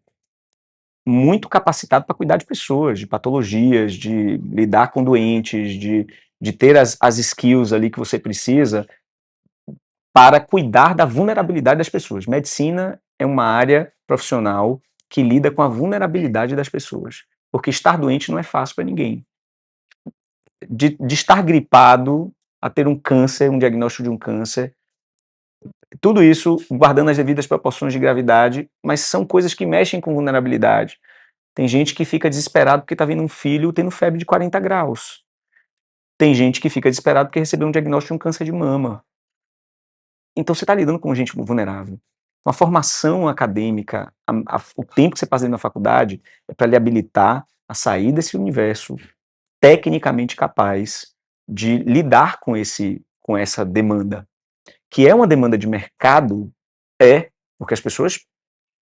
muito capacitado para cuidar de pessoas, de patologias, de lidar com doentes, de ter as skills ali que você precisa para cuidar da vulnerabilidade das pessoas. Medicina é uma área profissional que lida com a vulnerabilidade das pessoas, porque estar doente não é fácil para ninguém. De estar gripado a ter um câncer, um diagnóstico de um câncer, tudo isso guardando as devidas proporções de gravidade, mas são coisas que mexem com vulnerabilidade. Tem gente que fica desesperado porque está vendo um filho tendo febre de 40 graus. Tem gente que fica desesperado porque recebeu um diagnóstico de um câncer de mama. Então você está lidando com gente vulnerável. Uma formação acadêmica, o tempo que você passa dentro da faculdade é para lhe habilitar a sair desse universo tecnicamente capaz de lidar com essa demanda, que é uma demanda de mercado, porque as pessoas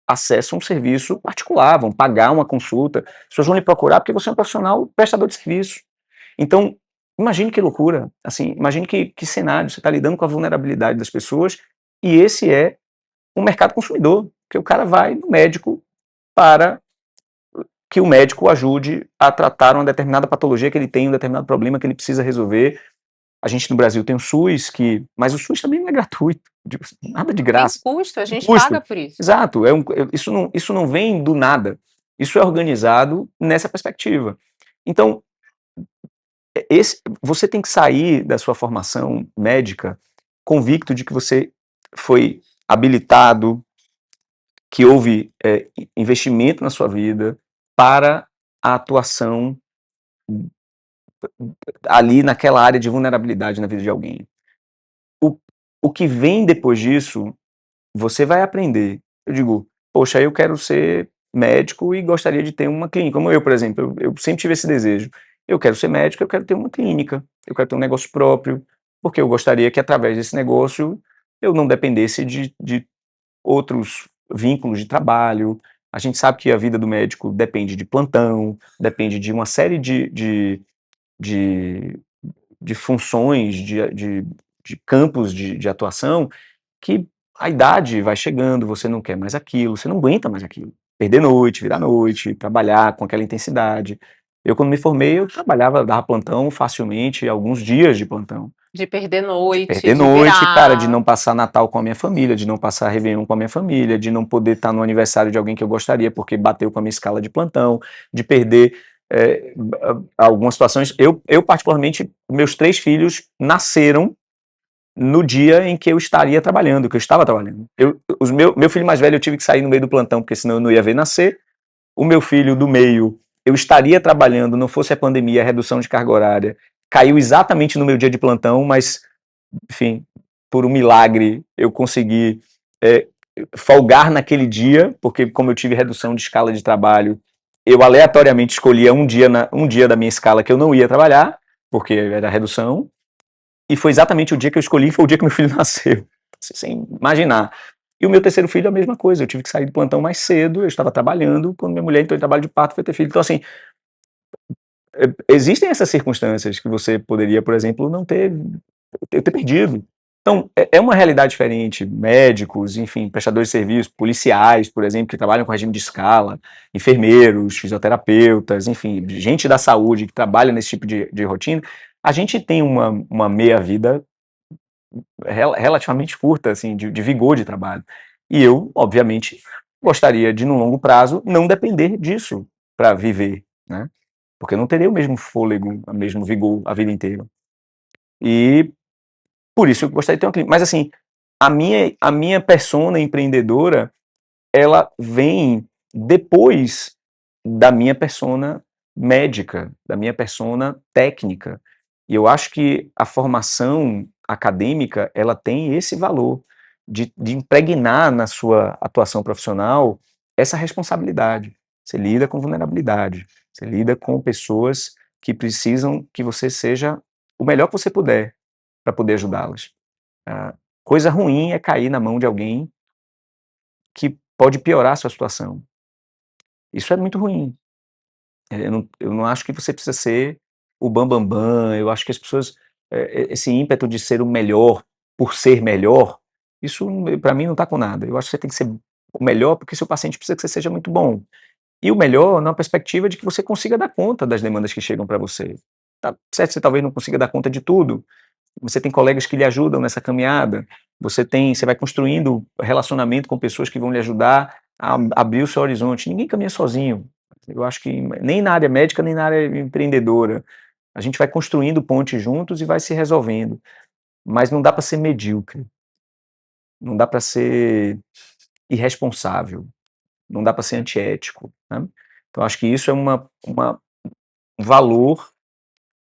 acessam um serviço particular, vão pagar uma consulta, as pessoas vão lhe procurar porque você é um profissional prestador de serviço. Então, imagine que loucura, assim, imagine que cenário, você está lidando com a vulnerabilidade das pessoas e esse é um mercado consumidor, que o cara vai no médico para que o médico o ajude a tratar uma determinada patologia que ele tem, um determinado problema que ele precisa resolver. A gente no Brasil tem o SUS, mas o SUS também não é gratuito, nada de Tem graça. custo, a Tem gente custo. paga por isso. Exato, isso não vem do nada. Isso é organizado nessa perspectiva. Então, você tem que sair da sua formação médica convicto de que você foi habilitado, que houve investimento na sua vida para a atuação ali naquela área de vulnerabilidade na vida de alguém. O, o que vem depois disso, você vai aprender. Eu digo, poxa, eu quero ser médico e gostaria de ter uma clínica. Como eu, por exemplo, eu sempre tive esse desejo. Eu quero ser médico, eu quero ter uma clínica, eu quero ter um negócio próprio, porque eu gostaria que através desse negócio eu não dependesse de outros vínculos de trabalho. A gente sabe que a vida do médico depende de plantão, depende de uma série de, de funções, de campos de atuação, que a idade vai chegando, você não quer mais aquilo, você não aguenta mais aquilo. Perder noite, virar noite, trabalhar com aquela intensidade. Eu, quando me formei, eu trabalhava, dava plantão facilmente, alguns dias de plantão. De perder De noite, perder de noite, cara, de não virar. passar Natal com a minha família, de não passar Réveillon com a minha família, de não poder estar no aniversário de alguém que eu gostaria porque bateu com a minha escala de plantão, de perder algumas situações. Eu, particularmente, meus 3 filhos nasceram no dia em que eu estaria trabalhando, que eu estava trabalhando. Meu filho mais velho eu tive que sair no meio do plantão, porque senão eu não ia ver nascer. O meu filho do meio, eu estaria trabalhando, não fosse a pandemia, a redução de carga horária, caiu exatamente no meu dia de plantão, mas enfim, por um milagre, eu consegui folgar naquele dia, porque como eu tive redução de escala de trabalho, eu aleatoriamente escolhia um dia da minha escala que eu não ia trabalhar, porque era redução, e foi exatamente o dia que eu escolhi, foi o dia que meu filho nasceu, sem imaginar. E o meu terceiro filho é a mesma coisa, eu tive que sair do plantão mais cedo, eu estava trabalhando, quando minha mulher entrou em trabalho de parto, foi ter filho. Então, assim, existem essas circunstâncias que você poderia, por exemplo, não ter perdido. Então, é uma realidade diferente. Médicos, enfim, prestadores de serviço, policiais, por exemplo, que trabalham com regime de escala, enfermeiros, fisioterapeutas, enfim, gente da saúde que trabalha nesse tipo de rotina. A gente tem uma meia-vida relativamente curta, assim, de vigor de trabalho. E eu, obviamente, gostaria de, no longo prazo, não depender disso para viver, né? Porque eu não teria o mesmo fôlego, o mesmo vigor a vida inteira. E por isso eu gostaria de ter uma clínica. Mas assim, a minha persona empreendedora, ela vem depois da minha persona médica, da minha persona técnica. E eu acho que a formação acadêmica, ela tem esse valor de impregnar na sua atuação profissional essa responsabilidade. Você lida com vulnerabilidade, você lida com pessoas que precisam que você seja o melhor que você puder para poder ajudá-las. Ah, coisa ruim é cair na mão de alguém que pode piorar a sua situação. Isso é muito ruim. Eu não acho que você precisa ser o bam-bam-bam, eu acho que as pessoas, esse ímpeto de ser o melhor por ser melhor, isso para mim não está com nada. Eu acho que você tem que ser o melhor, porque seu paciente precisa que você seja muito bom. E o melhor na perspectiva de que você consiga dar conta das demandas que chegam para você. Tá certo, você talvez não consiga dar conta de tudo, você tem colegas que lhe ajudam nessa caminhada, você vai construindo relacionamento com pessoas que vão lhe ajudar a abrir o seu horizonte. Ninguém caminha sozinho. Eu acho que nem na área médica, nem na área empreendedora. A gente vai construindo pontes juntos e vai se resolvendo. Mas não dá para ser medíocre, não dá para ser irresponsável, não dá para ser antiético, né. Então acho que isso é um valor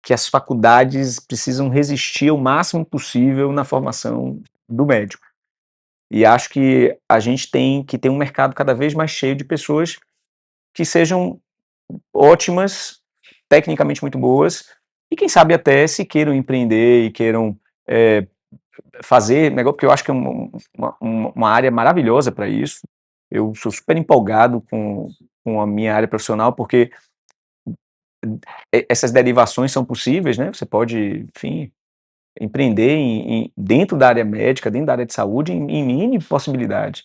que as faculdades precisam resistir o máximo possível na formação do médico. E acho que a gente tem que ter um mercado cada vez mais cheio de pessoas que sejam ótimas, tecnicamente muito boas, e quem sabe até se queiram empreender e queiram eh, fazer negócio, porque eu acho que é uma área maravilhosa para isso. Eu sou super empolgado com a minha área profissional, porque essas derivações são possíveis, né? Você pode, enfim, empreender dentro da área médica, dentro da área de saúde, em N possibilidades.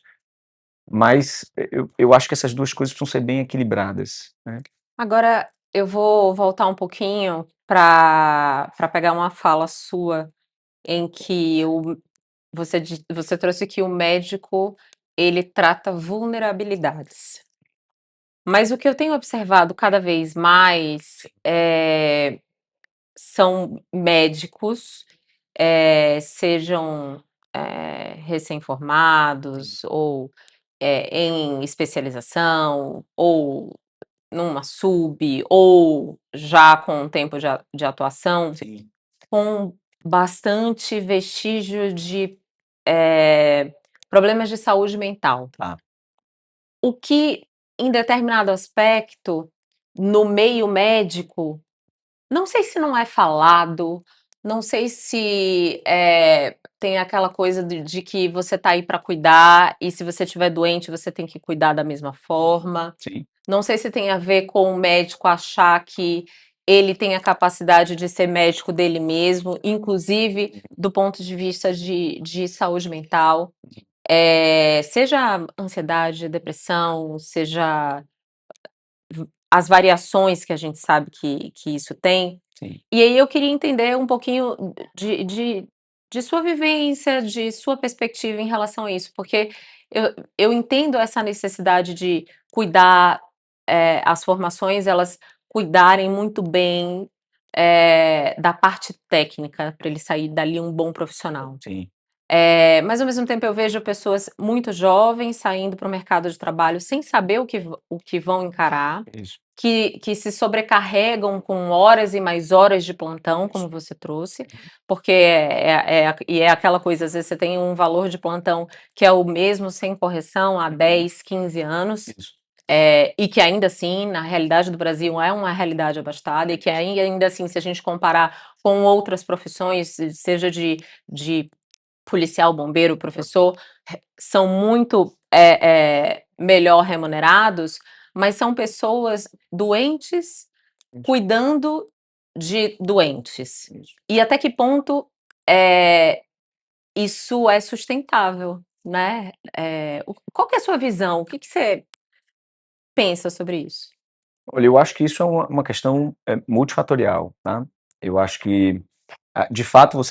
Mas eu acho que essas duas coisas precisam ser bem equilibradas, né. Agora eu vou voltar um pouquinho para pegar uma fala sua em que você trouxe que o médico, ele trata vulnerabilidades. Mas o que eu tenho observado cada vez mais, são médicos, sejam, recém-formados ou, em especialização, ou numa sub, ou já com um tempo de atuação, Sim. com bastante vestígio de, eh, problemas de saúde mental. Tá. O que, em determinado aspecto, no meio médico, não sei se não é falado, não sei se, tem aquela coisa de que você tá aí para cuidar e se você estiver doente você tem que cuidar da mesma forma. Sim. Não sei se tem a ver com o médico achar que ele tem a capacidade de ser médico dele mesmo, inclusive do ponto de vista de saúde mental, seja ansiedade, depressão, seja as variações que a gente sabe que isso tem. Sim. E aí eu queria entender um pouquinho de sua vivência, de sua perspectiva em relação a isso, porque eu entendo essa necessidade de cuidar, as formações elas cuidarem muito bem, da parte técnica, para ele sair dali um bom profissional. Sim. Mas ao mesmo tempo eu vejo pessoas muito jovens saindo para o mercado de trabalho sem saber o que vão encarar, Isso. que se sobrecarregam com horas e mais horas de plantão, como Isso. você trouxe, porque é aquela coisa, às vezes você tem um valor de plantão que é o mesmo sem correção há 10, 15 anos, Isso. e que ainda assim, na realidade do Brasil, é uma realidade abastada e que ainda assim, se a gente comparar com outras profissões, seja de policial, bombeiro, professor, são muito, melhor remunerados, mas são pessoas doentes cuidando de doentes. Isso. E até que ponto, eh, isso é sustentável, né? Qual que é a sua visão? O que que você pensa sobre isso? Olha, eu acho que isso é uma questão, multifatorial, tá. Eu acho que, de fato, vo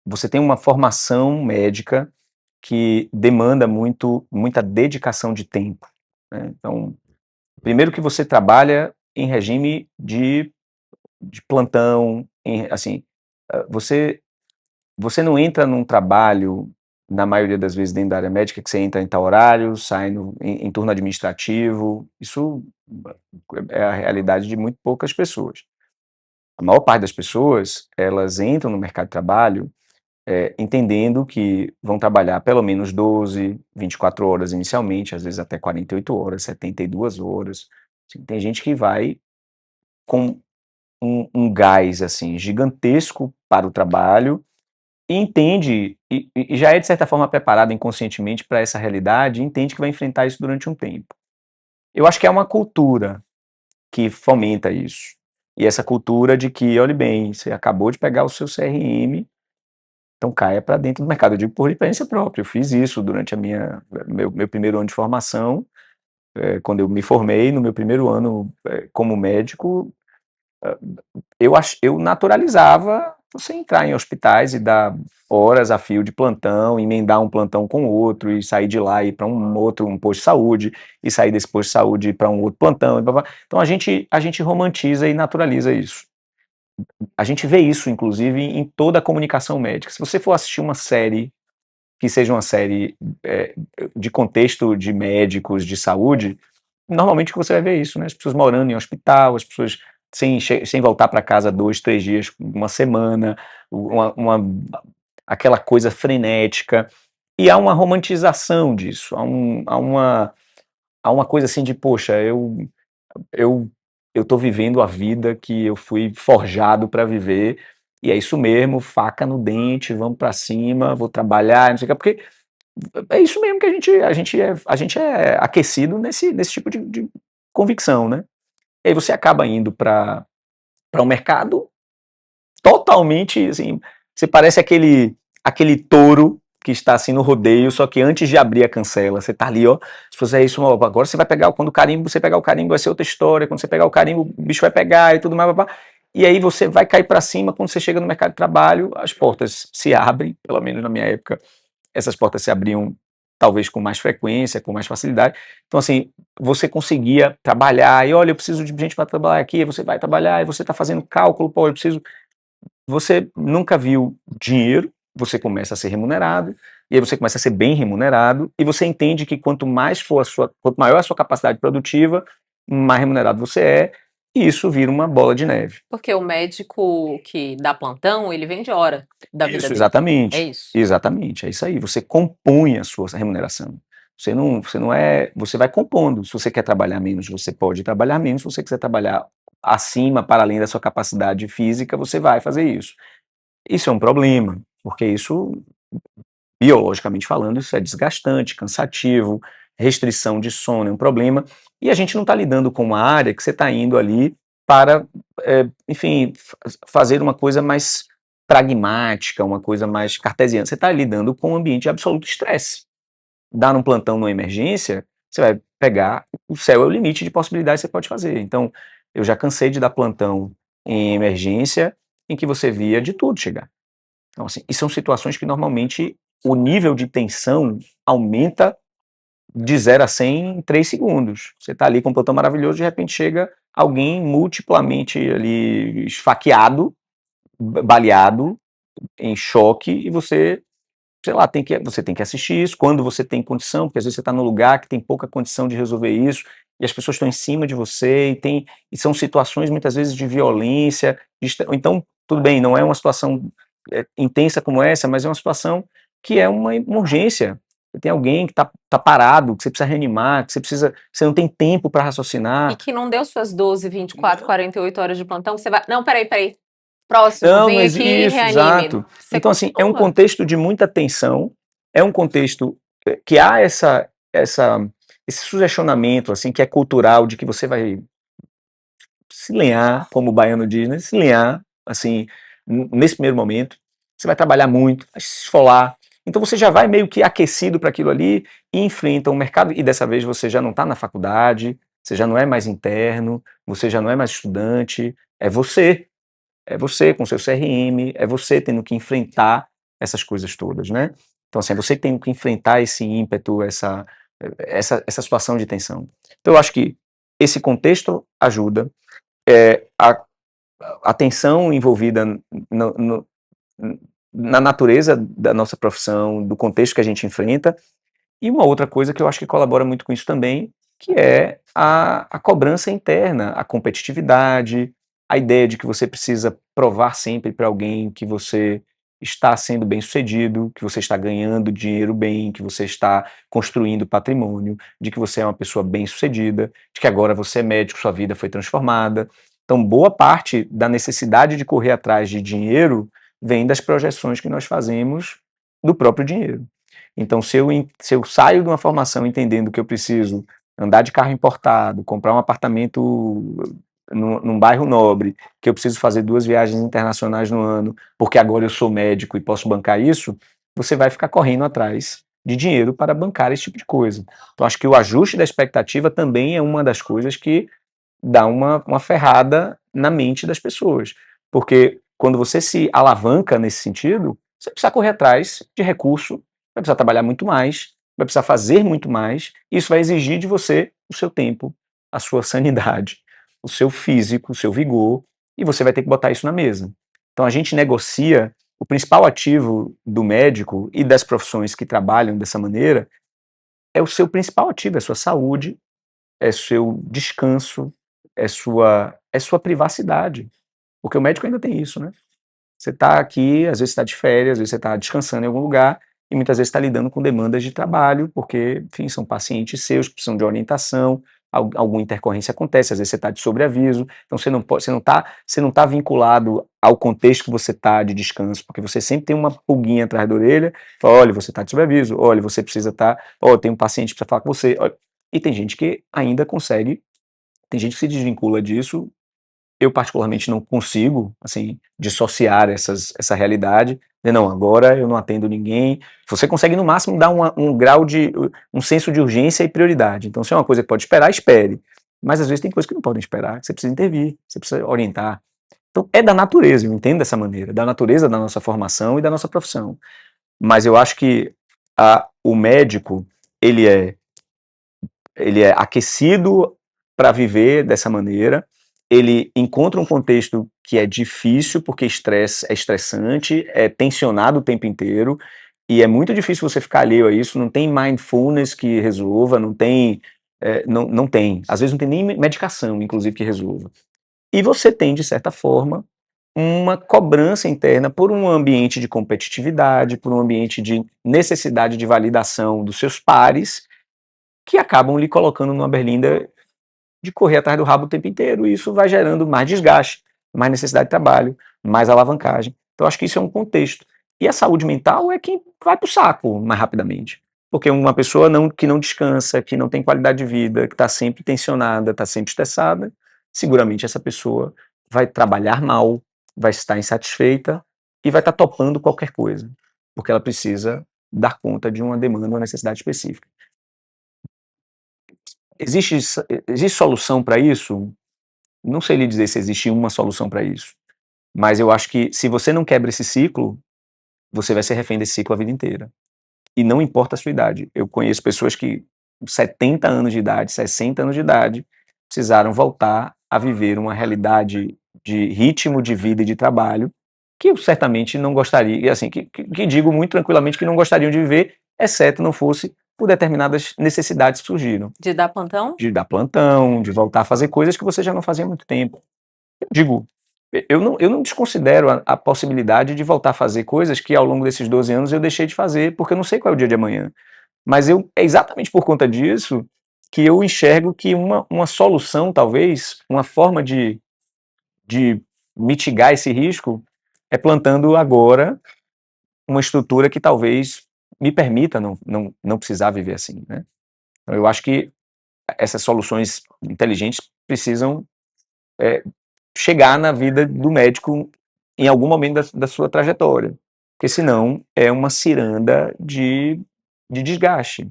você tem uma formação médica que demanda muita dedicação de tempo, né. Então, primeiro que você trabalha em regime de plantão, assim, você não entra num trabalho na maioria das vezes dentro da área médica, que você entra em tal horário, sai em turno administrativo. Isso é a realidade de muito poucas pessoas. A maior parte das pessoas, elas entram no mercado de trabalho entendendo que vão trabalhar pelo menos 12, 24 horas inicialmente, às vezes até 48 horas, 72 horas. Assim, tem gente que vai com um gás assim gigantesco para o trabalho e entende, e já é de certa forma preparado inconscientemente para essa realidade, e entende que vai enfrentar isso durante um tempo. Eu acho que é uma cultura que fomenta isso. E essa cultura de que, olhe bem, você acabou de pegar o seu CRM, então caia para dentro do mercado. Eu digo por experiência própria, eu fiz isso durante meu primeiro ano de formação, quando eu me formei, no meu primeiro ano como médico, eu naturalizava você entrar em hospitais e dar horas a fio de plantão, emendar um plantão com outro, e sair de lá e ir para um posto de saúde, e sair desse posto de saúde e ir para um outro plantão, e blá, blá. Então a gente romantiza e naturaliza isso. A gente vê isso, inclusive, em toda a comunicação médica. Se você for assistir uma série, que seja uma série de contexto de médicos, de saúde, normalmente você vai ver isso, né? As pessoas morando em hospital, as pessoas sem voltar para casa 2, 3 dias, uma semana, aquela coisa frenética. E há uma romantização disso, há uma coisa assim de, poxa, eu eu tô vivendo a vida que eu fui forjado para viver, e é isso mesmo, faca no dente, vamos para cima, vou trabalhar, não sei o que, porque é isso mesmo que a gente é aquecido nesse tipo de convicção, né. E aí você acaba indo para um mercado totalmente, assim, você parece aquele touro que está, assim, no rodeio, só que antes de abrir a cancela, você tá ali, ó, se fizer isso, ó, agora você vai pegar, quando o carimbo, você pegar o carimbo vai ser outra história, quando você pegar o carimbo, o bicho vai pegar e tudo mais, pá, pá. E aí você vai cair para cima, quando você chega no mercado de trabalho, as portas se abrem, pelo menos na minha época, essas portas se abriam talvez com mais frequência, com mais facilidade. Então, assim, você conseguia trabalhar, e olha, eu preciso de gente para trabalhar aqui, você vai trabalhar, e você está fazendo cálculo, pô, eu preciso. Você nunca viu dinheiro, você começa a ser remunerado, e aí você começa a ser bem remunerado, e você entende que quanto maior a sua capacidade produtiva, mais remunerado você é, e isso vira uma bola de neve. Porque o médico que dá plantão, ele vende hora da vida Isso, dele. É exatamente. isso. Exatamente, é isso aí. Você compõe a sua remuneração. Você não é. Você vai compondo. Se você quer trabalhar menos, você pode trabalhar menos. Se você quiser trabalhar acima, para além da sua capacidade física, você vai fazer isso. Isso é um problema, porque isso, biologicamente falando, isso é desgastante, cansativo, restrição de sono é um problema, e a gente não está lidando com uma área que você está indo ali para, enfim, fazer uma coisa mais pragmática, uma coisa mais cartesiana. Você está lidando com um ambiente de absoluto estresse. Dar um plantão numa emergência, você vai pegar, o céu é o limite de possibilidades que você pode fazer. Então, eu já cansei de dar plantão em emergência em que você via de tudo chegar. Então, assim, e são situações que normalmente o nível de tensão aumenta de 0 a 100 em 3 segundos. Você está ali com um plantão maravilhoso, de repente chega alguém multiplamente ali esfaqueado, baleado, em choque, e você, sei lá, você tem que assistir isso quando você tem condição, porque às vezes você está num lugar que tem pouca condição de resolver isso, e as pessoas estão em cima de você, e são situações muitas vezes de violência, então, tudo bem, não é uma situação intensa como essa, mas é uma situação que é uma urgência. Tem alguém que tá parado, que você precisa reanimar, você não tem tempo para E raciocinar. que não deu suas 12, 24, 48 horas de plantão, que você vai. Não, peraí. Próximo, Não, não vem aqui e existe, reanime. exato. Você Então, assim, é um continua. contexto de muita tensão, é um contexto que há esse sugestionamento, assim, que é cultural, de que você vai se lenhar, como o baiano diz, né? Se lenhar, assim, nesse primeiro momento. Você vai trabalhar muito, vai se esfolar. Então você já vai meio que aquecido para aquilo ali e enfrenta um mercado, e dessa vez você já não está na faculdade, você já não é mais interno, você já não é mais estudante, é você. É você com seu CRM, é você tendo que enfrentar essas coisas todas, né. Então, assim, é você que tem que enfrentar esse ímpeto, essa situação de tensão. Então eu acho que esse contexto ajuda, a tensão envolvida no na natureza da nossa profissão, do contexto que a gente enfrenta. E uma outra coisa que eu acho que colabora muito com isso também, que é a cobrança interna, a competitividade, a ideia de que você precisa provar sempre para alguém que você está sendo bem-sucedido, que você está ganhando dinheiro bem, que você está construindo patrimônio, de que você é uma pessoa bem-sucedida, de que agora você é médico, sua vida foi transformada. Então, boa parte da necessidade de correr atrás de dinheiro vem das projeções que nós fazemos do próprio dinheiro. Então, se eu saio de uma formação entendendo que eu preciso andar de carro importado, comprar um apartamento num bairro nobre, que eu preciso fazer 2 viagens internacionais no ano, porque agora eu sou médico e posso bancar isso, você vai ficar correndo atrás de dinheiro para bancar esse tipo de coisa. Então, acho que o ajuste da expectativa também é uma das coisas que dá uma ferrada na mente das pessoas. Porque quando você se alavanca nesse sentido, você precisa correr atrás de recurso, vai precisar trabalhar muito mais, vai precisar fazer muito mais, e isso vai exigir de você o seu tempo, a sua sanidade, o seu físico, o seu vigor, e você vai ter que botar isso na mesa. Então a gente negocia o principal ativo do médico e das profissões que trabalham dessa maneira é o seu principal ativo, é a sua saúde, é seu descanso, é sua privacidade. Porque o médico ainda tem isso, né? Você está aqui, às vezes está de férias, às vezes você está descansando em algum lugar, e muitas vezes está lidando com demandas de trabalho, porque, enfim, são pacientes seus que precisam de orientação, alguma intercorrência acontece, às vezes você está de sobreaviso, então você não pode, você não tá vinculado ao contexto que você está de descanso, porque você sempre tem uma pulguinha atrás da orelha, fala, olha, você está de sobreaviso, olha, você precisa estar, olha, tem um paciente que precisa falar com você, olha. E tem gente que ainda consegue, tem gente que se desvincula disso. Eu particularmente não consigo, assim, dissociar essa realidade, de não, agora eu não atendo ninguém. Você consegue no máximo dar um grau de, um senso de urgência e prioridade. Então, se é uma coisa que pode esperar, espere. Mas às vezes tem coisas que não podem esperar, que você precisa intervir, você precisa orientar. Então, é da natureza, eu entendo dessa maneira, da natureza da nossa formação e da nossa profissão. Mas eu acho que o médico, ele é ele é aquecido para viver dessa maneira, ele encontra um contexto que é difícil, porque estresse é estressante, é tensionado o tempo inteiro, e é muito difícil você ficar alheio a isso, não tem mindfulness que resolva, não tem, não tem, às vezes não tem nem medicação, inclusive, que resolva. E você tem, de certa forma, uma cobrança interna por um ambiente de competitividade, por um ambiente de necessidade de validação dos seus pares, que acabam lhe colocando numa berlinda de correr atrás do rabo o tempo inteiro, e isso vai gerando mais desgaste, mais necessidade de trabalho, mais alavancagem. Então, acho que isso é um contexto. E a saúde mental é quem vai para o saco mais rapidamente. Porque uma pessoa que não descansa, que não tem qualidade de vida, que está sempre tensionada, está sempre estressada, seguramente essa pessoa vai trabalhar mal, vai estar insatisfeita e vai estar topando qualquer coisa, porque ela precisa dar conta de uma demanda, uma necessidade específica. Existe, existe solução para isso? Não sei lhe dizer se existe uma solução para isso, mas eu acho que se você não quebra esse ciclo, você vai ser refém desse ciclo a vida inteira. E não importa a sua idade. Eu conheço pessoas que, com 70 anos de idade, 60 anos de idade, precisaram voltar a viver uma realidade de ritmo de vida e de trabalho que eu certamente não gostaria, e assim, que digo muito tranquilamente que não gostariam de viver, exceto não fosse por determinadas necessidades que surgiram. De dar plantão? De dar plantão, de voltar a fazer coisas que você já não fazia há muito tempo. Eu digo, eu não desconsidero a possibilidade de voltar a fazer coisas que ao longo desses 12 anos eu deixei de fazer, porque eu não sei qual é o dia de amanhã. Mas é exatamente por conta disso que eu enxergo que uma solução, talvez, uma forma de mitigar esse risco é plantando agora uma estrutura que talvez me permita não precisar viver assim, né? Então, eu acho que essas soluções inteligentes precisam chegar na vida do médico em algum momento da sua trajetória, porque senão é uma ciranda de desgaste.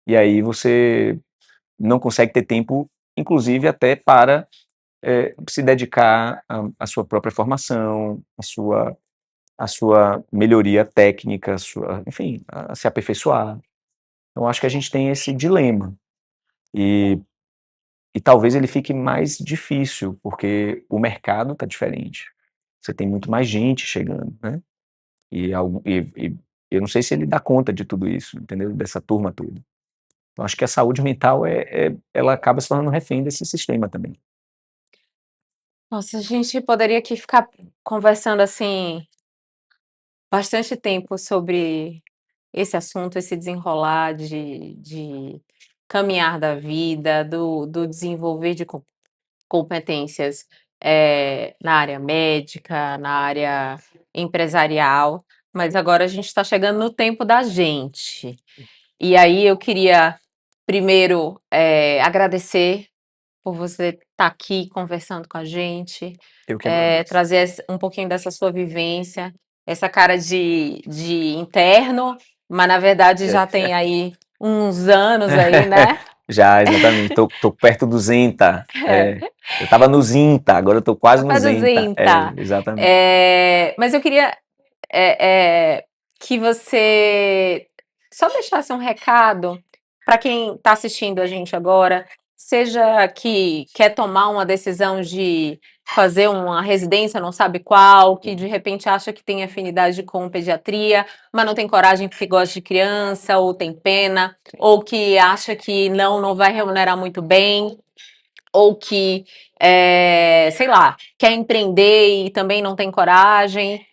E aí você não consegue ter tempo, inclusive até para se dedicar à sua própria formação, à sua melhoria técnica, enfim, a se aperfeiçoar. Então acho que a gente tem esse dilema. E E talvez ele fique mais difícil, porque o mercado está diferente. Você tem muito mais gente chegando, né? E eu não sei se ele dá conta de tudo isso, entendeu? Dessa turma toda. Então acho que a saúde mental ela acaba se tornando refém desse sistema também. Nossa, a gente poderia aqui ficar conversando assim bastante tempo sobre esse assunto, esse desenrolar de caminhar da vida, do desenvolver de competências, na área médica, na área empresarial, mas agora a gente está chegando no tempo da gente. E aí eu queria primeiro, agradecer por você estar aqui conversando com a gente, Eu que agradeço. trazer um pouquinho dessa sua vivência, essa cara de interno, mas na verdade já É. tem aí uns anos aí, né? Já, exatamente. Tô perto do Zenta. É. Eu estava no Zinta, agora eu tô quase no Zenta. É, Produzenta. exatamente. Mas eu queria que você só deixasse um recado para quem está assistindo a gente agora, seja que quer tomar uma decisão de fazer uma residência, não sabe qual, que de repente acha que tem afinidade com pediatria, mas não tem coragem porque gosta de criança, ou tem pena, ou que acha que não vai remunerar muito bem, ou que, sei lá, quer empreender e também não tem coragem.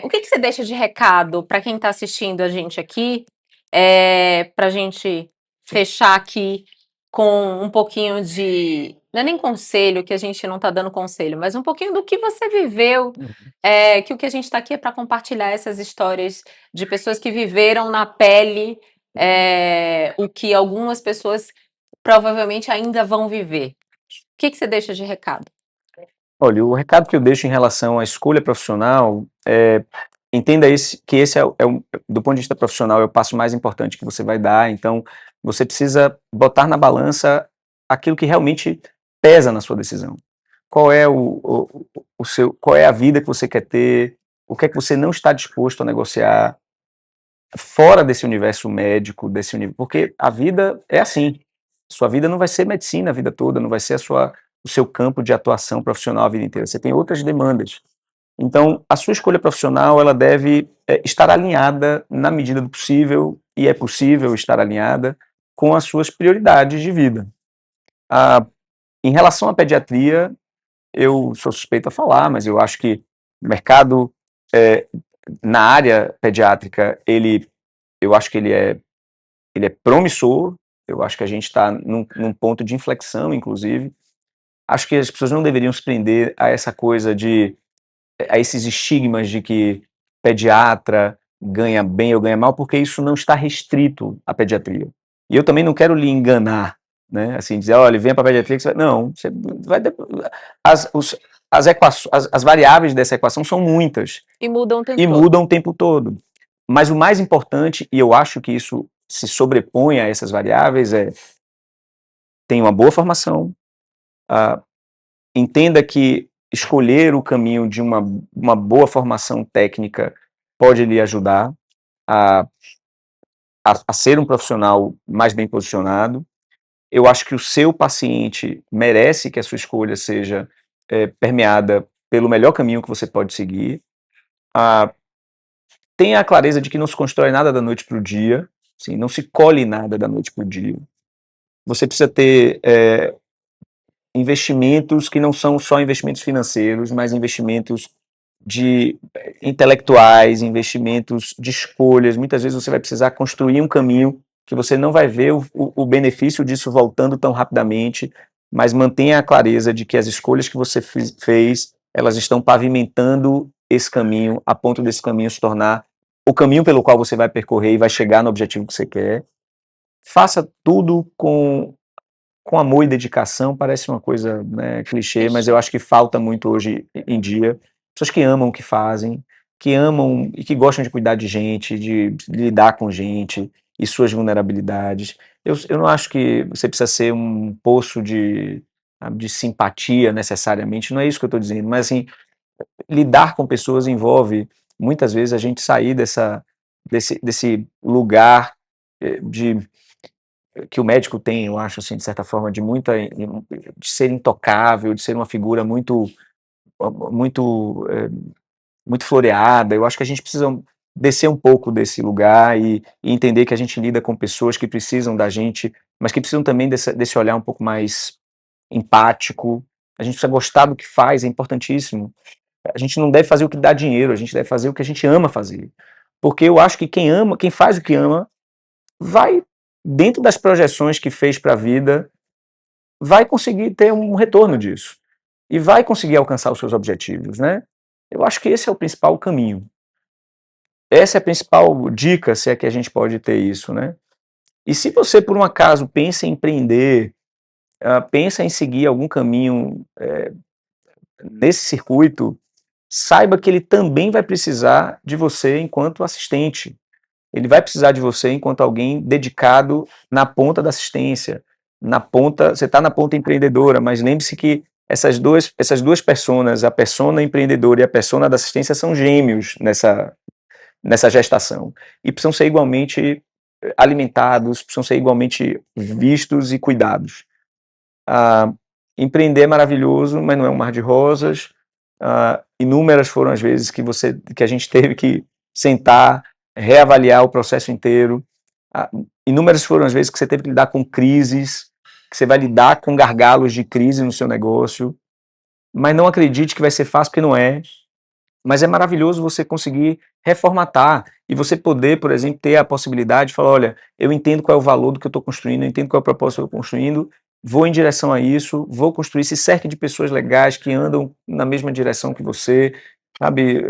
O que você deixa de recado para quem está assistindo a gente aqui, para a gente fechar aqui com um pouquinho de. Não é nem conselho, que a gente não está dando conselho, mas um pouquinho do que você viveu, que o que a gente está aqui é para compartilhar essas histórias de pessoas que viveram na pele, o que algumas pessoas provavelmente ainda vão viver. O que você deixa de recado? Olha, o recado que eu deixo em relação à escolha profissional entenda que esse do ponto de vista profissional, é o passo mais importante que você vai dar. Então, você precisa botar na balança aquilo que realmente pesa na sua decisão. Qual é qual é a vida que você quer ter? O que é que você não está disposto a negociar fora desse universo médico, porque a vida é assim. Sua vida não vai ser medicina a vida toda, não vai ser o seu campo de atuação profissional a vida inteira. Você tem outras demandas. Então, a sua escolha profissional, ela deve estar alinhada na medida do possível, e é possível estar alinhada com as suas prioridades de vida. Ah, em relação à pediatria, eu sou suspeito a falar, mas eu acho que o mercado na área pediátrica, eu acho que ele é promissor. Eu acho que a gente está num ponto de inflexão, inclusive. Acho que as pessoas não deveriam se prender a essa coisa a esses estigmas de que pediatra ganha bem ou ganha mal, porque isso não está restrito à pediatria. E eu também não quero lhe enganar, né? Assim, dizer, olha, venha para a pediatria que você vai. Não, você vai. As variáveis dessa equação são muitas. E mudam o tempo E todo. mudam o tempo todo. Mas o mais importante, e eu acho que isso se sobrepõe a essas variáveis, tenha uma boa formação, entenda que escolher o caminho de uma boa formação técnica pode lhe ajudar a, a ser um profissional mais bem posicionado. Eu acho que o seu paciente merece que a sua escolha seja permeada pelo melhor caminho que você pode seguir. Tenha a clareza de que não se constrói nada da noite para o dia, assim, não se colhe nada da noite para o dia. Você precisa ter investimentos que não são só investimentos financeiros, mas investimentos intelectuais, investimentos de escolhas. Muitas vezes você vai precisar construir um caminho que você não vai ver o benefício disso voltando tão rapidamente, mas mantenha a clareza de que as escolhas que você fez, elas estão pavimentando esse caminho, a ponto desse caminho se tornar o caminho pelo qual você vai percorrer e vai chegar no objetivo que você quer. Faça tudo com amor e dedicação. Parece uma coisa, né, clichê, mas eu acho que falta muito hoje em dia. Pessoas que amam o que fazem, que amam e que gostam de cuidar de gente, de lidar com gente e suas vulnerabilidades. Eu não acho que você precisa ser um poço de simpatia necessariamente, não é isso que eu estou dizendo, mas assim, lidar com pessoas envolve, muitas vezes, a gente sair desse lugar de que o médico tem, eu acho, assim, de certa forma, de ser intocável, de ser uma figura muito, muito, muito floreada. Eu acho que a gente precisa descer um pouco desse lugar e entender que a gente lida com pessoas que precisam da gente, mas que precisam também desse olhar um pouco mais empático. A gente precisa gostar do que faz, é importantíssimo. A gente não deve fazer o que dá dinheiro, a gente deve fazer o que a gente ama fazer. Porque eu acho que quem ama, quem faz o que ama, vai, dentro das projeções que fez para a vida, vai conseguir ter um retorno disso. E vai conseguir alcançar os seus objetivos, né? Eu acho que esse é o principal caminho. Essa é a principal dica, se é que a gente pode ter isso, né? E se você, por um acaso, pensa em empreender, pensa em seguir algum caminho nesse circuito, saiba que ele também vai precisar de você enquanto assistente. Ele vai precisar de você enquanto alguém dedicado na ponta da assistência, na ponta, você está na ponta empreendedora, mas lembre-se que essas duas personas, a persona empreendedora e a persona da assistência, são gêmeos nessa gestação. E precisam ser igualmente alimentados, precisam ser igualmente vistos e cuidados. Empreender é maravilhoso, mas não é um mar de rosas. Inúmeras foram as vezes que a gente teve que sentar, reavaliar o processo inteiro. Inúmeras foram as vezes que você teve que lidar com crises, que você vai lidar com gargalos de crise no seu negócio, mas não acredite que vai ser fácil, porque não é. Mas é maravilhoso você conseguir reformatar e você poder, por exemplo, ter a possibilidade de falar, olha, eu entendo qual é o valor do que eu estou construindo, eu entendo qual é o propósito que eu estou construindo, vou em direção a isso, vou construir, se cerque de pessoas legais que andam na mesma direção que você, sabe?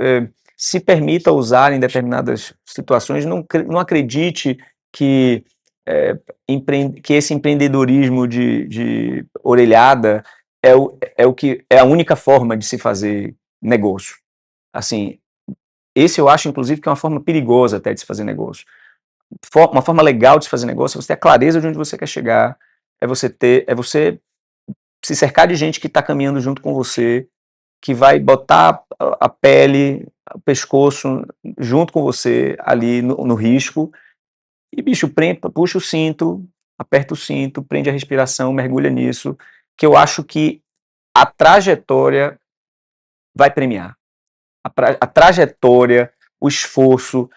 Se permita usar em determinadas situações, não acredite que, que esse empreendedorismo de orelhada é o que é a única forma de se fazer negócio. Assim, esse eu acho, inclusive, que é uma forma perigosa até de se fazer negócio. Uma forma legal de se fazer negócio é você ter a clareza de onde você quer chegar, é você se cercar de gente que está caminhando junto com você, que vai botar a pele, o pescoço junto com você ali no risco, e bicho, puxa o cinto, aperta o cinto, prende a respiração, mergulha nisso, que eu acho que a trajetória vai premiar. A trajetória, o esforço,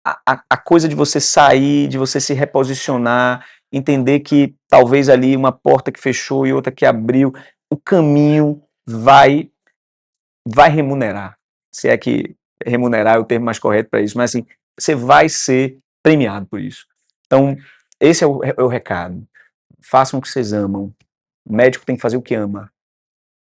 a coisa de você sair, de você se reposicionar, entender que talvez ali uma porta que fechou e outra que abriu, o caminho vai remunerar. Se é que remunerar é o termo mais correto para isso, mas assim, você vai ser premiado por isso. Então, esse é o recado. Façam o que vocês amam. O médico tem que fazer o que ama.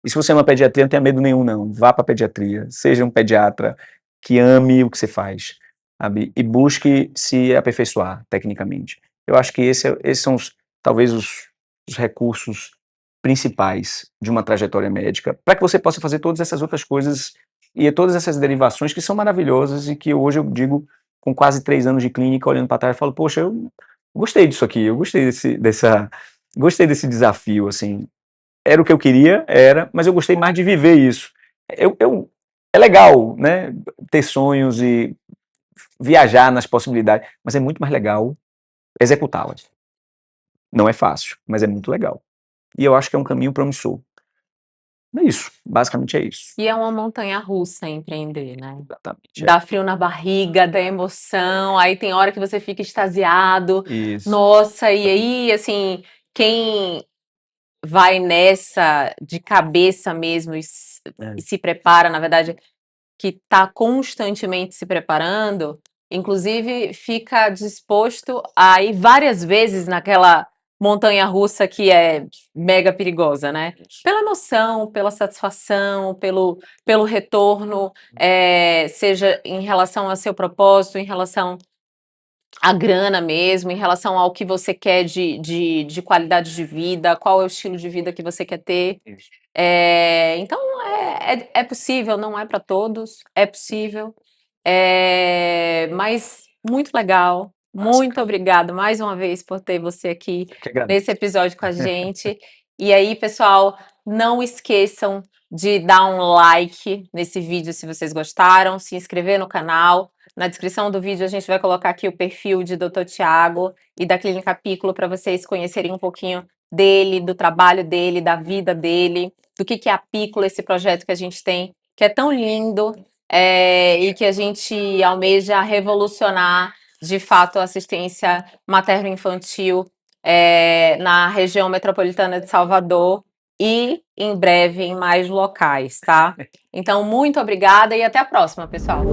E se você ama pediatria, não tenha medo nenhum, não. Vá para a pediatria. Seja um pediatra que ame o que você faz, sabe? E busque se aperfeiçoar tecnicamente. Eu acho que esses são talvez os recursos principais de uma trajetória médica, para que você possa fazer todas essas outras coisas e todas essas derivações que são maravilhosas e que hoje eu digo, com quase 3 anos de clínica, olhando para trás, eu falo, poxa, eu gostei disso aqui, eu gostei gostei desse desafio, assim. Era o que eu queria, mas eu gostei mais de viver isso. É legal, né, ter sonhos e viajar nas possibilidades, mas é muito mais legal executá-las. Não é fácil, mas é muito legal. E eu acho que é um caminho promissor. É isso, basicamente é isso. E é uma montanha-russa empreender, né? Exatamente. Dá frio na barriga, dá emoção, aí tem hora que você fica extasiado. Isso. Nossa, e aí, assim, quem vai nessa de cabeça mesmo e se prepara, na verdade, que está constantemente se preparando, inclusive fica disposto a ir várias vezes naquela montanha-russa que é mega perigosa, né? Pela emoção, pela satisfação, pelo retorno, seja em relação ao seu propósito, em relação à grana mesmo, em relação ao que você quer de qualidade de vida, qual é o estilo de vida que você quer ter. Então é possível, não é para todos, é possível, mas muito legal. Muito obrigada mais uma vez por ter você aqui nesse episódio com a gente. E aí, pessoal, não esqueçam de dar um like nesse vídeo se vocês gostaram, se inscrever no canal. Na descrição do vídeo a gente vai colocar aqui o perfil de Dr. Tiago e da Clínica Piccolo para vocês conhecerem um pouquinho dele, do trabalho dele, da vida dele, do que é a Piccolo, esse projeto que a gente tem, que é tão lindo, e que a gente almeja revolucionar, de fato, a assistência materno-infantil na região metropolitana de Salvador e, em breve, em mais locais, tá? Então, muito obrigada e até a próxima, pessoal.